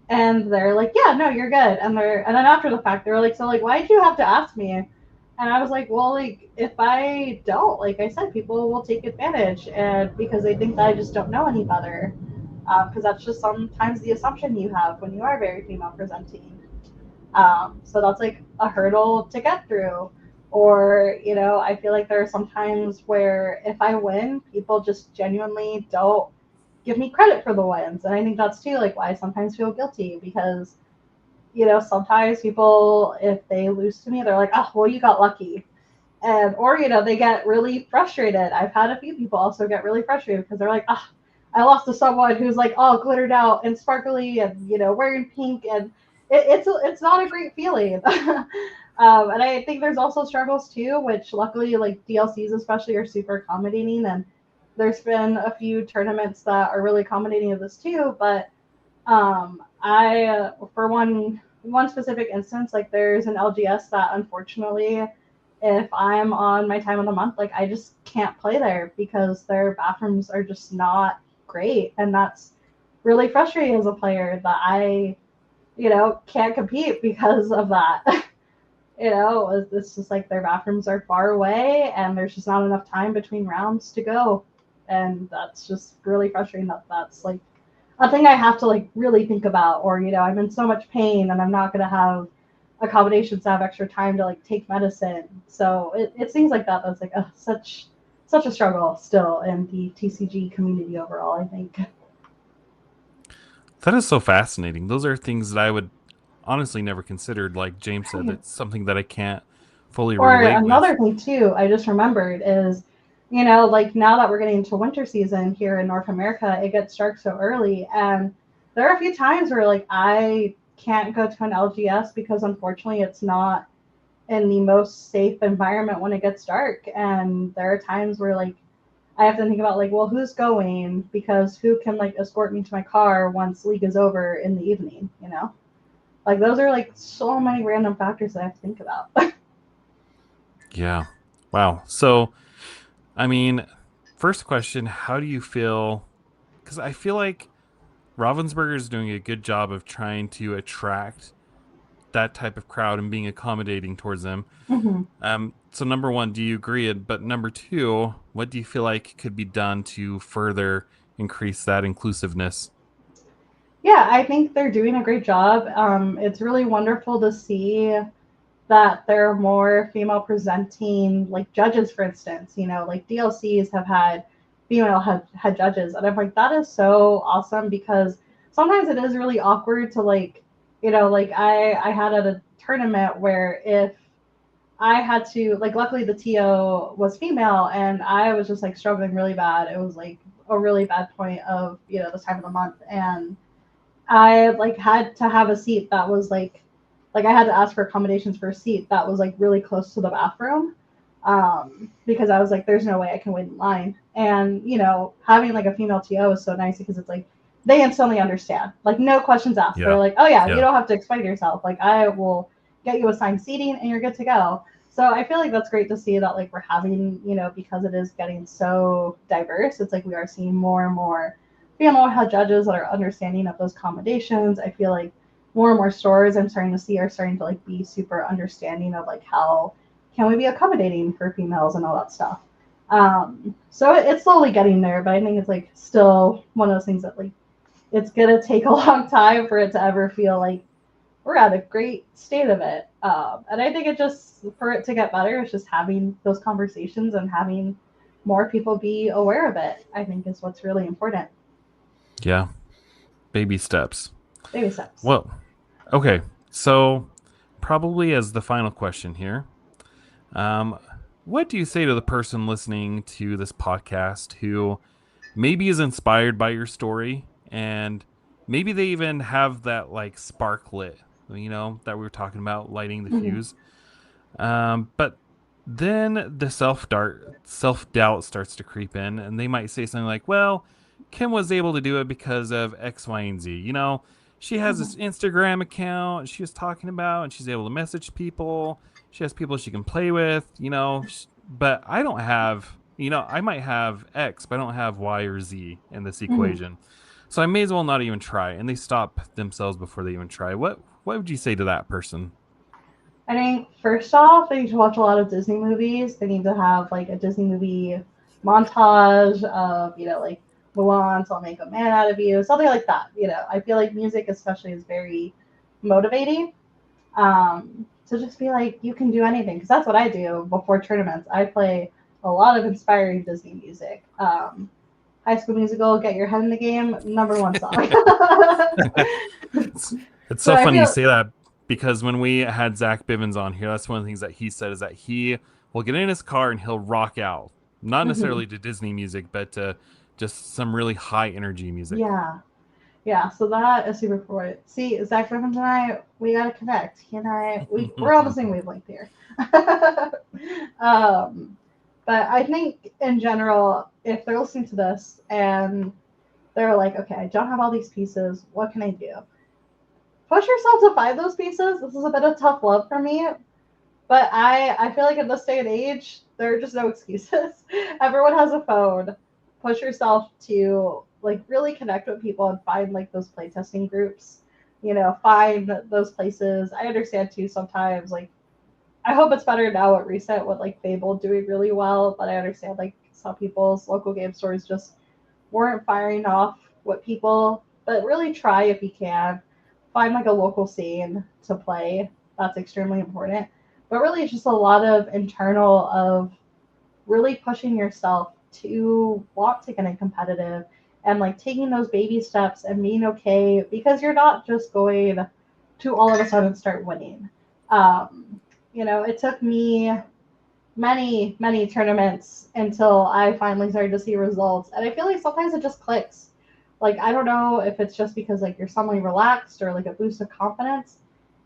And they're like, yeah, no, you're good. And then after the fact, they were like, so like why'd you have to ask me? And I was like, well, like if I don't, like I said, people will take advantage and because they think that I just don't know any better because that's just sometimes the assumption you have when you are very female presenting. So that's like a hurdle to get through. Or, I feel like there are some times where if I win, people just genuinely don't give me credit for the wins. And I think that's too like why I sometimes feel guilty because, sometimes people, if they lose to me, they're like, oh, well, you got lucky. And or they get really frustrated. I've had a few people also get really frustrated because they're like, ah, I lost to someone who's like all glittered out and sparkly and wearing pink and it's not a great feeling. And I think there's also struggles too, which luckily like DLCs especially are super accommodating and there's been a few tournaments that are really accommodating of this too. But I for one specific instance, like there's an LGS that unfortunately if I'm on my time of the month, like I just can't play there because their bathrooms are just not great. And that's really frustrating as a player that I, can't compete because of that. It's just like their bathrooms are far away and there's just not enough time between rounds to go. And that's just really frustrating that that's like a thing I have to like really think about, or I'm in so much pain and I'm not gonna have accommodations to have extra time to like take medicine. So it seems like that's like such a struggle still in the TCG community overall, I think. That is so fascinating. Those are things that I would honestly never considered. Like James said, it's something that I can't fully Or relate with. another thing too, I just remembered is, like now that we're getting into winter season here in North America, it gets dark so early, and there are a few times where like I can't go to an LGS because unfortunately it's not in the most safe environment when it gets dark, and there are times where like I have to think about like, well, who's going because who can like escort me to my car once league is over in the evening. Like those are like so many random factors that I have to think about. Yeah. Wow. So, I mean, first question, how do you feel? Because I feel like Ravensburger is doing a good job of trying to attract that type of crowd and being accommodating towards them. Mm-hmm. So number one, do you agree? But number two, what do you feel like could be done to further increase that inclusiveness? Yeah, I think they're doing a great job. It's really wonderful to see that there are more female presenting like judges, for instance. Like DLCs have had female head judges, and I'm like, that is so awesome because sometimes it is really awkward to like, like I had at a tournament where if I had to like, luckily the TO was female, and I was just like struggling really bad. It was like a really bad point of this time of the month, and I like had to have a seat that was like I had to ask for accommodations for a seat that was like really close to the bathroom, because I was like, there's no way I can wait in line. And having like a female TO is so nice because it's like they instantly understand, like no questions asked. They're Yeah. like, oh yeah, you Yeah. don't have to explain yourself. Like I will get you assigned seating and you're good to go. So I feel like that's great to see that like we're having, because it is getting so diverse. It's like we are seeing more and more female head judges that are understanding of those accommodations. I feel like more and more stores I'm starting to see are starting to like be super understanding of like how can we be accommodating for females and all that stuff. So it's slowly getting there, but I think it's like still one of those things that like it's gonna take a long time for it to ever feel like we're at a great state of it. And I think it just for it to get better, it's just having those conversations and having more people be aware of it. I think is what's really important. Yeah. Baby steps. Baby steps. Well, okay. So, probably as the final question here, um, what do you say to the person listening to this podcast who maybe is inspired by your story and maybe they even have that like spark lit, that we were talking about, lighting the Mm-hmm. fuse? But then the self doubt starts to creep in, and they might say something like, "Well, Kim was able to do it because of X, Y, and Z. She has Mm-hmm. this Instagram account she was talking about, and she's able to message people. She has people she can play with. But I don't have. I might have X, but I don't have Y or Z in this Mm-hmm. equation. So I may as well not even try." And they stop themselves before they even try. What would you say to that person? I think first off, they need to watch a lot of Disney movies. They need to have like a Disney movie montage of, like Mulan, I'll make a man out of you, something like that. I feel like music, especially, is very motivating. To just be like, you can do anything. Because that's what I do before tournaments. I play a lot of inspiring Disney music. High School Musical, Get Your Head in the Game, number one song. it's, it's So so I funny you feel, say that because when we had Zach Bivens on here, that's one of the things that he said is that he will get in his car and he'll rock out, not mhm, necessarily to Disney music, but to just some really high energy music. yeah. Yeah, so that is super important. See, Zach Griffin and I, we gotta connect. He and I, we're on the same wavelength here. um, but I think in general, if they're listening to this and they're like, okay, I don't have all these pieces, what can I do? Push yourself to find those pieces. This is a bit of tough love for me, but I feel like in this day and age, there are just no excuses. Everyone has a phone. Push yourself to like really connect with people and find like those playtesting groups. Find those places. I understand too sometimes like I hope it's better now at Reset with like Fable doing really well, but I understand like some people's local game stores just weren't firing off with people. But really try if you can. Find like a local scene to play. That's extremely important. But really it's just a lot of internal of really pushing yourself to want to get in competitive and like taking those baby steps and being okay because you're not just going to all of a sudden start winning. It took me many tournaments until I finally started to see results. And I feel like sometimes it just clicks. Like I don't know if it's just because like you're suddenly relaxed or like a boost of confidence,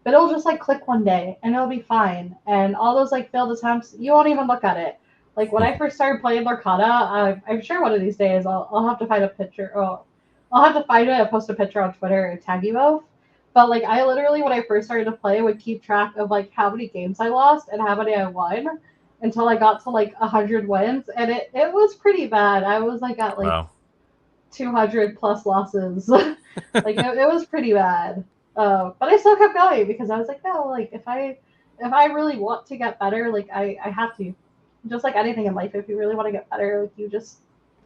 but it'll just like click one day and it'll be fine. And all those like failed attempts, you won't even look at it. Like when I first started playing Lorcana, I'm sure one of these days I'll have to find a picture. Oh, I'll have to find it and post a picture on Twitter and tag you both. But like I literally when I first started to play would keep track of like how many games I lost and how many I won until I got to like 100 wins, and it was pretty bad. I was like at like Wow. 200 plus losses. Like it was pretty bad. But I still kept going because I was like, no, like if I really want to get better, like I have to. Just like anything in life, if you really want to get better, like you just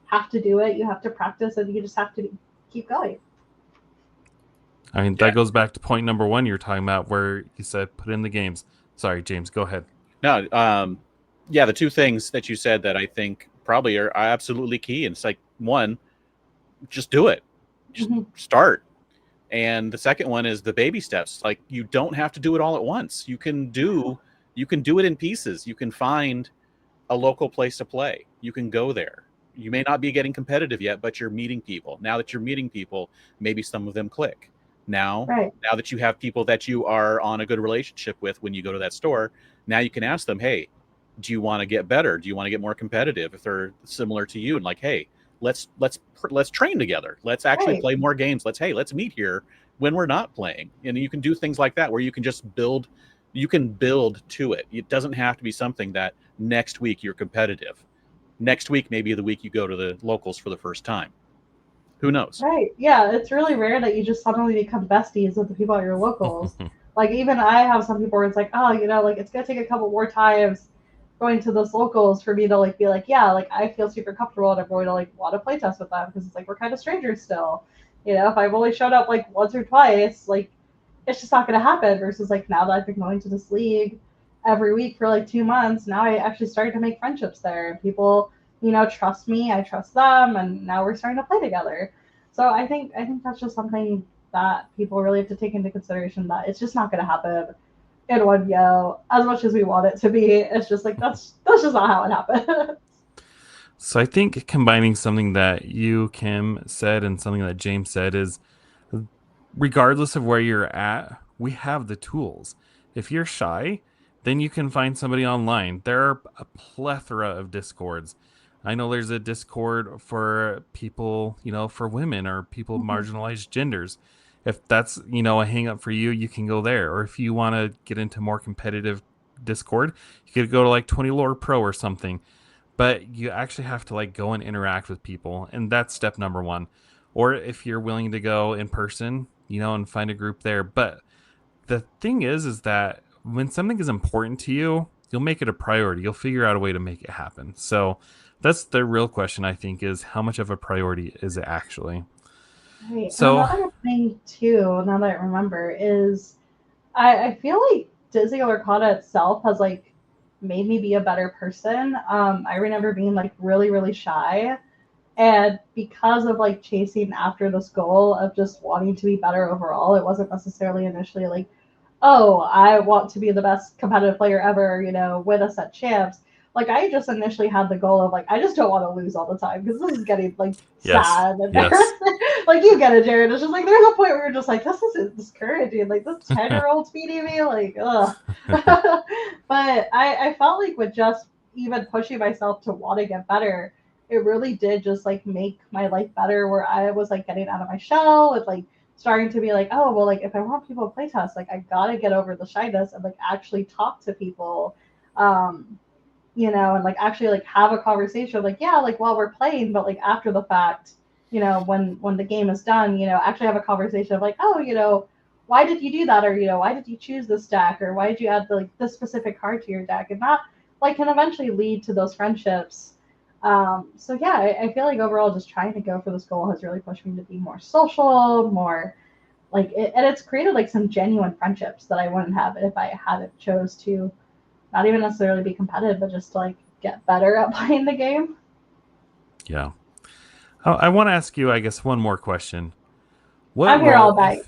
have to do it. You have to practice, and you just have to keep going. I mean, Yeah. that goes back to point number one you were talking about, where you said put in the games. Sorry, James, go ahead. No, yeah, the two things that you said that I think probably are absolutely key. And it's like, one, just do it, just Mm-hmm. start. And the second one is the baby steps. Like, you don't have to do it all at once. You can do it in pieces. You can find a local place to play. You can go there. You may not be getting competitive yet, but you're meeting people. Now that you're meeting people, maybe some of them click. Now, Right. now that you have people that you are on a good relationship with when you go to that store, now you can ask them, "Hey, do you want to get better? Do you want to get more competitive?" If they're similar to you, and like, "Hey, let's train together. Let's actually Right. play more games. Let's meet here when we're not playing." And you can do things like that where you can just build. You can build to it. It doesn't have to be something that next week you're competitive. Next week, maybe the week you go to the locals for the first time. Who knows? Right. Yeah, it's really rare that you just suddenly become besties with the people at your locals. Like even I have some people where it's like, oh, like it's gonna take a couple more times going to those locals for me to like be like, yeah, like I feel super comfortable and I'm going to like want to play test with them because it's like we're kind of strangers still. If I've only showed up like once or twice, like it's just not gonna happen. Versus like now that I've been going to this league every week for like 2 months, now I actually started to make friendships there. And people, trust me, I trust them, and now we're starting to play together. So I think that's just something that people really have to take into consideration, that it's just not going to happen in one go as much as we want it to be. It's just like that's just not how it happens. So I think combining something that you, Kim, said and something that James said is, regardless of where you're at, we have the tools. If you're shy, then you can find somebody online. There are a plethora of discords. I know there's a discord for people, for women or people of Mhm. marginalized genders. If that's, a hang up for you, you can go there. Or if you want to get into more competitive discord, you could go to like 20 Lore Pro or something. But you actually have to like go and interact with people, and that's step number one. Or if you're willing to go in person, and find a group there. But the thing is that when something is important to you, you'll make it a priority. You'll figure out a way to make it happen. So that's the real question, I think, is how much of a priority is it actually? Right. And So another thing too, now that I remember, is I feel like Disney Lorcana itself has like made me be a better person. I remember being like really, really shy. And because of like chasing after this goal of just wanting to be better overall, it wasn't necessarily initially like, oh, I want to be the best competitive player ever, win us at champs. Like I just initially had the goal of like I just don't want to lose all the time because this is getting like yes, sad and yes. embarrassing. Like you get it, Jared. It's just like there's a point where you're just like this is discouraging. Like this 10-year-old feeding me, like ugh. But I felt like with just even pushing myself to want to get better, it really did just like make my life better. Where I was like getting out of my shell with like starting to be like, oh, well, like if I want people to play test, like I gotta get over the shyness and like actually talk to people, and like actually like have a conversation, like yeah, like while we're playing, but like after the fact, when the game is done, actually have a conversation of like, oh, why did you do that, or why did you choose this deck, or why did you add like this specific card to your deck, and that like can eventually lead to those friendships. So yeah, I feel like overall just trying to go for this goal has really pushed me to be more social, more like and it's created like some genuine friendships that I wouldn't have if I hadn't chose to not even necessarily be competitive, but just to like get better at playing the game. Yeah. I want to ask you, I guess, one more question. What I'm here role, all night.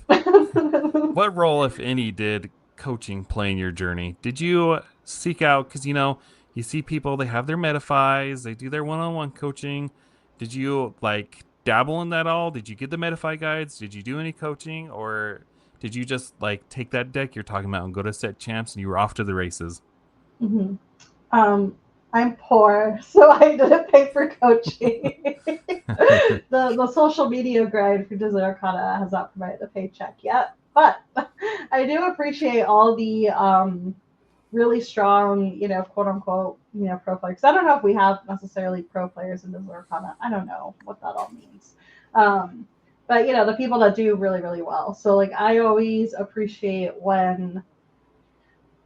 what role, if any, did coaching play in your journey? Did you seek out, because you see people, they have their Metafis, they do their one-on-one coaching. Did you like dabble in that all? Did you get the Metafy guides? Did you do any coaching, or did you just like take that deck you're talking about and go to set champs and you were off to the races? hmm um, I'm poor, so I didn't pay for coaching. The social media grind for Disney Arcana has not provided a paycheck yet, but I do appreciate all the really strong, quote unquote, pro players. I don't know if we have necessarily pro players in Disney Arcana. I don't know what that all means. Um, but the people that do really, really well. So like I always appreciate when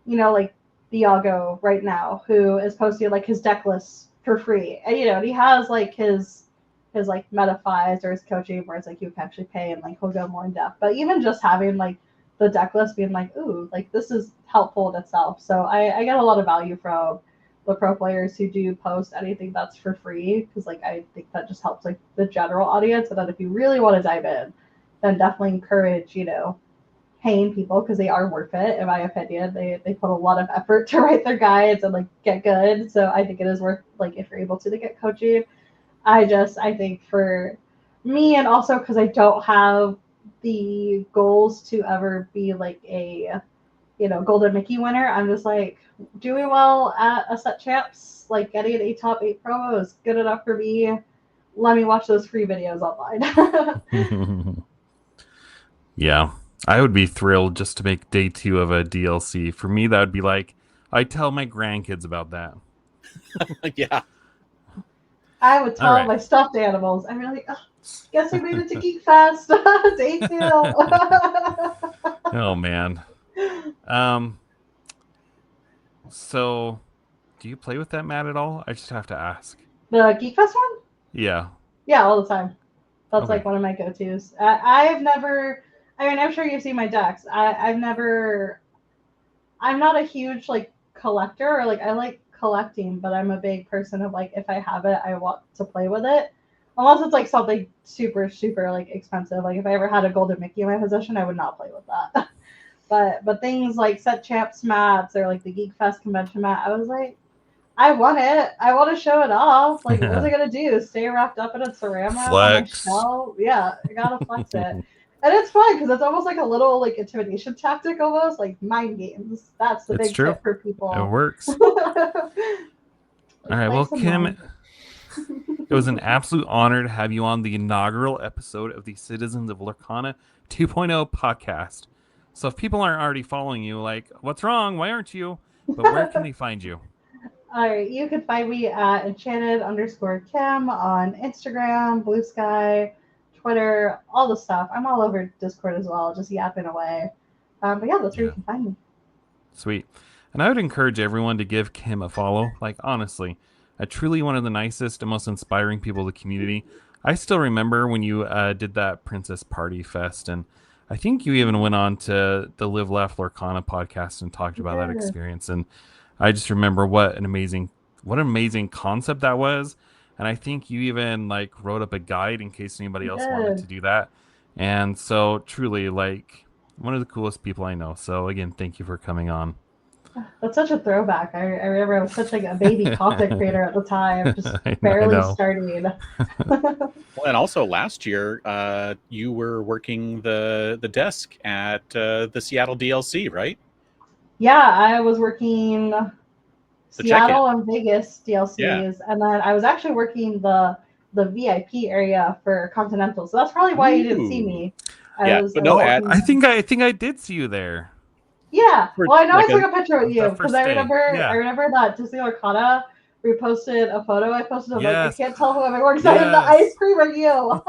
like Diago right now, who is posting like his deck lists for free, and and he has like his like metafies or his coaching where it's like you can actually pay and like he'll go more in depth. But even just having like the deck list being like, ooh, like this is helpful in itself. So I get a lot of value from the pro players who do post anything that's for free, because like I think that just helps like the general audience. And then if you really want to dive in, then definitely encourage paying people, because they are worth it in my opinion. They put a lot of effort to write their guides and like get good. So I think it is worth, like, if you're able to get coaching. I think for me, and also because I don't have the goals to ever be like a Golden Mickey winner, I'm just like doing well at a set champs, like getting a top 8 promo is good enough for me. Let me watch those free videos online. Yeah, I would be thrilled just to make day 2 of a DLC. For me, that would be like, I tell my grandkids about that. Yeah. I would tell right. my stuffed animals. I'd be like, oh, guess we made it to Geek Fest. Day 2. Oh man. So do you play with that mat at all? I just have to ask. The Geek Fest one? Yeah. Yeah, all the time. That's Okay. like one of my go-tos. I've never. I mean, I'm sure you've seen my decks. I've never. I'm not a huge like collector, or like I like collecting, but I'm a big person of like, if I have it, I want to play with it. Unless it's like something super, super like expensive. Like if I ever had a Golden Mickey in my possession, I would not play with that. But things like set champs mats or like the Geek Fest convention mat, I was like, I want it. I want to show it off. Like, what is it gonna do? Stay wrapped up in a cerama on my Flex. shelf? Yeah, I gotta flex it. And it's fun because it's almost like a little like intimidation tactic, almost like mind games. That's the It's big true. tip for It people. works. All right. Well, Kim, it was an absolute honor to have you on the inaugural episode of the Citizens of Lorcana 2.0 podcast. So if people aren't already following you, like, what's wrong? Why aren't you? But where can they find you? All right, you can find me at enchanted_Kim on Instagram, Blue Sky, Twitter, all the stuff. I'm all over Discord as well, just yapping away. But yeah, that's where you can find me. Sweet. And I would encourage everyone to give Kim a follow. Like, honestly, truly one of the nicest and most inspiring people in the community. I still remember when you did that Princess Party Fest, and I think you even went on to the Live Laugh Lorcana podcast and talked about that experience. And I just remember what an amazing concept that was. And I think you even like wrote up a guide in case anybody else wanted to do that. And so truly, like, one of the coolest people I know. So again, thank you for coming on. That's such a throwback. I remember I was such like a baby content creator at the time, just barely starting. Well, and also last year, you were working the desk at the Seattle DLC, right? Yeah, I was working Seattle and Vegas DLCs, and then I was actually working the VIP area for Continental. So that's probably why you didn't see me. I think I did see you there. Yeah. Well, I know I took a picture with you because I remember that Disney Lorcana reposted a photo I posted. I'm like, I can't tell who I'm more excited the ice cream or you.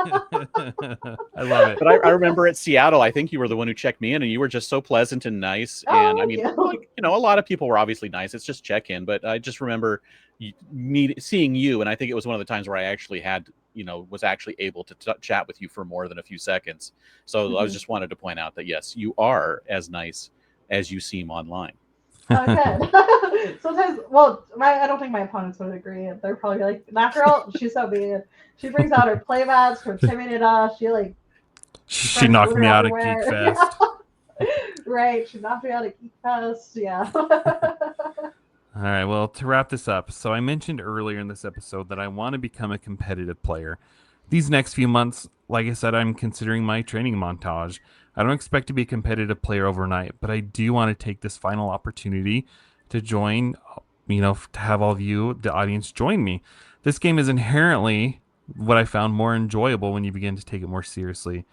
I love it. But I remember at Seattle, I think you were the one who checked me in, and you were just so pleasant and nice. And I mean, like, a lot of people were obviously nice. It's just check in. But I just remember seeing you, and I think it was one of the times where I actually had, was actually able to chat with you for more than a few seconds. So I just wanted to point out that, yes, you are as nice as you seem online. Good. Sometimes, well, I don't think my opponents would agree. They're probably like, that girl, she's so mean. She brings out her playmats, her Timidita. She knocked me out at Geek Fest. Right, she knocked me out at Geek Fest. Yeah. All right, well, to wrap this up, so I mentioned earlier in this episode that I want to become a competitive player. These next few months, like I said, I'm considering my training montage. I don't expect to be a competitive player overnight, but I do want to take this final opportunity to join, to have all of you, the audience, join me. This game is inherently, what I found, more enjoyable when you begin to take it more seriously.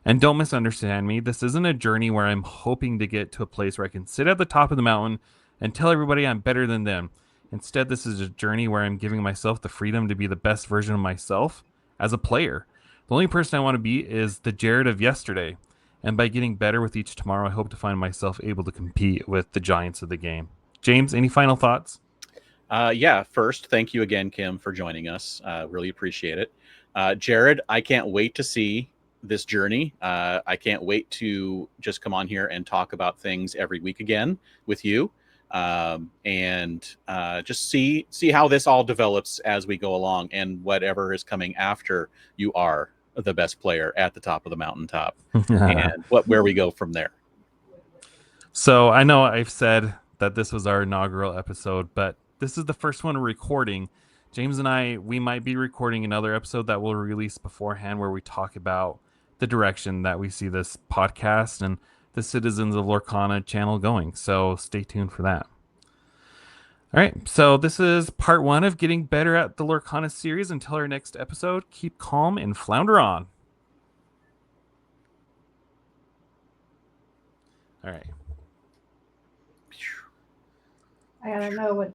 And don't misunderstand me. This isn't a journey where I'm hoping to get to a place where I can sit at the top of the mountain and tell everybody I'm better than them. Instead, this is a journey where I'm giving myself the freedom to be the best version of myself as a player. The only person I want to be is the Jared of yesterday. And by getting better with each tomorrow, I hope to find myself able to compete with the giants of the game. James, any final thoughts? Yeah, first, thank you again, Kim, for joining us. Really appreciate it. Jared, I can't wait to see this journey. I can't wait to just come on here and talk about things every week again with you, and just see how this all develops as we go along, and whatever is coming after you are the best player at the top of the mountaintop, and where we go from there. So I know I've said that this was our inaugural episode, but this is the first one we're recording. James and I, we might be recording another episode that we'll release beforehand where we talk about the direction that we see this podcast and the Citizens of Lorcana channel going. So stay tuned for that. All right, so this is part 1 of getting better at the Lorcana series. Until our next episode, keep calm and flounder on. All right. I gotta know what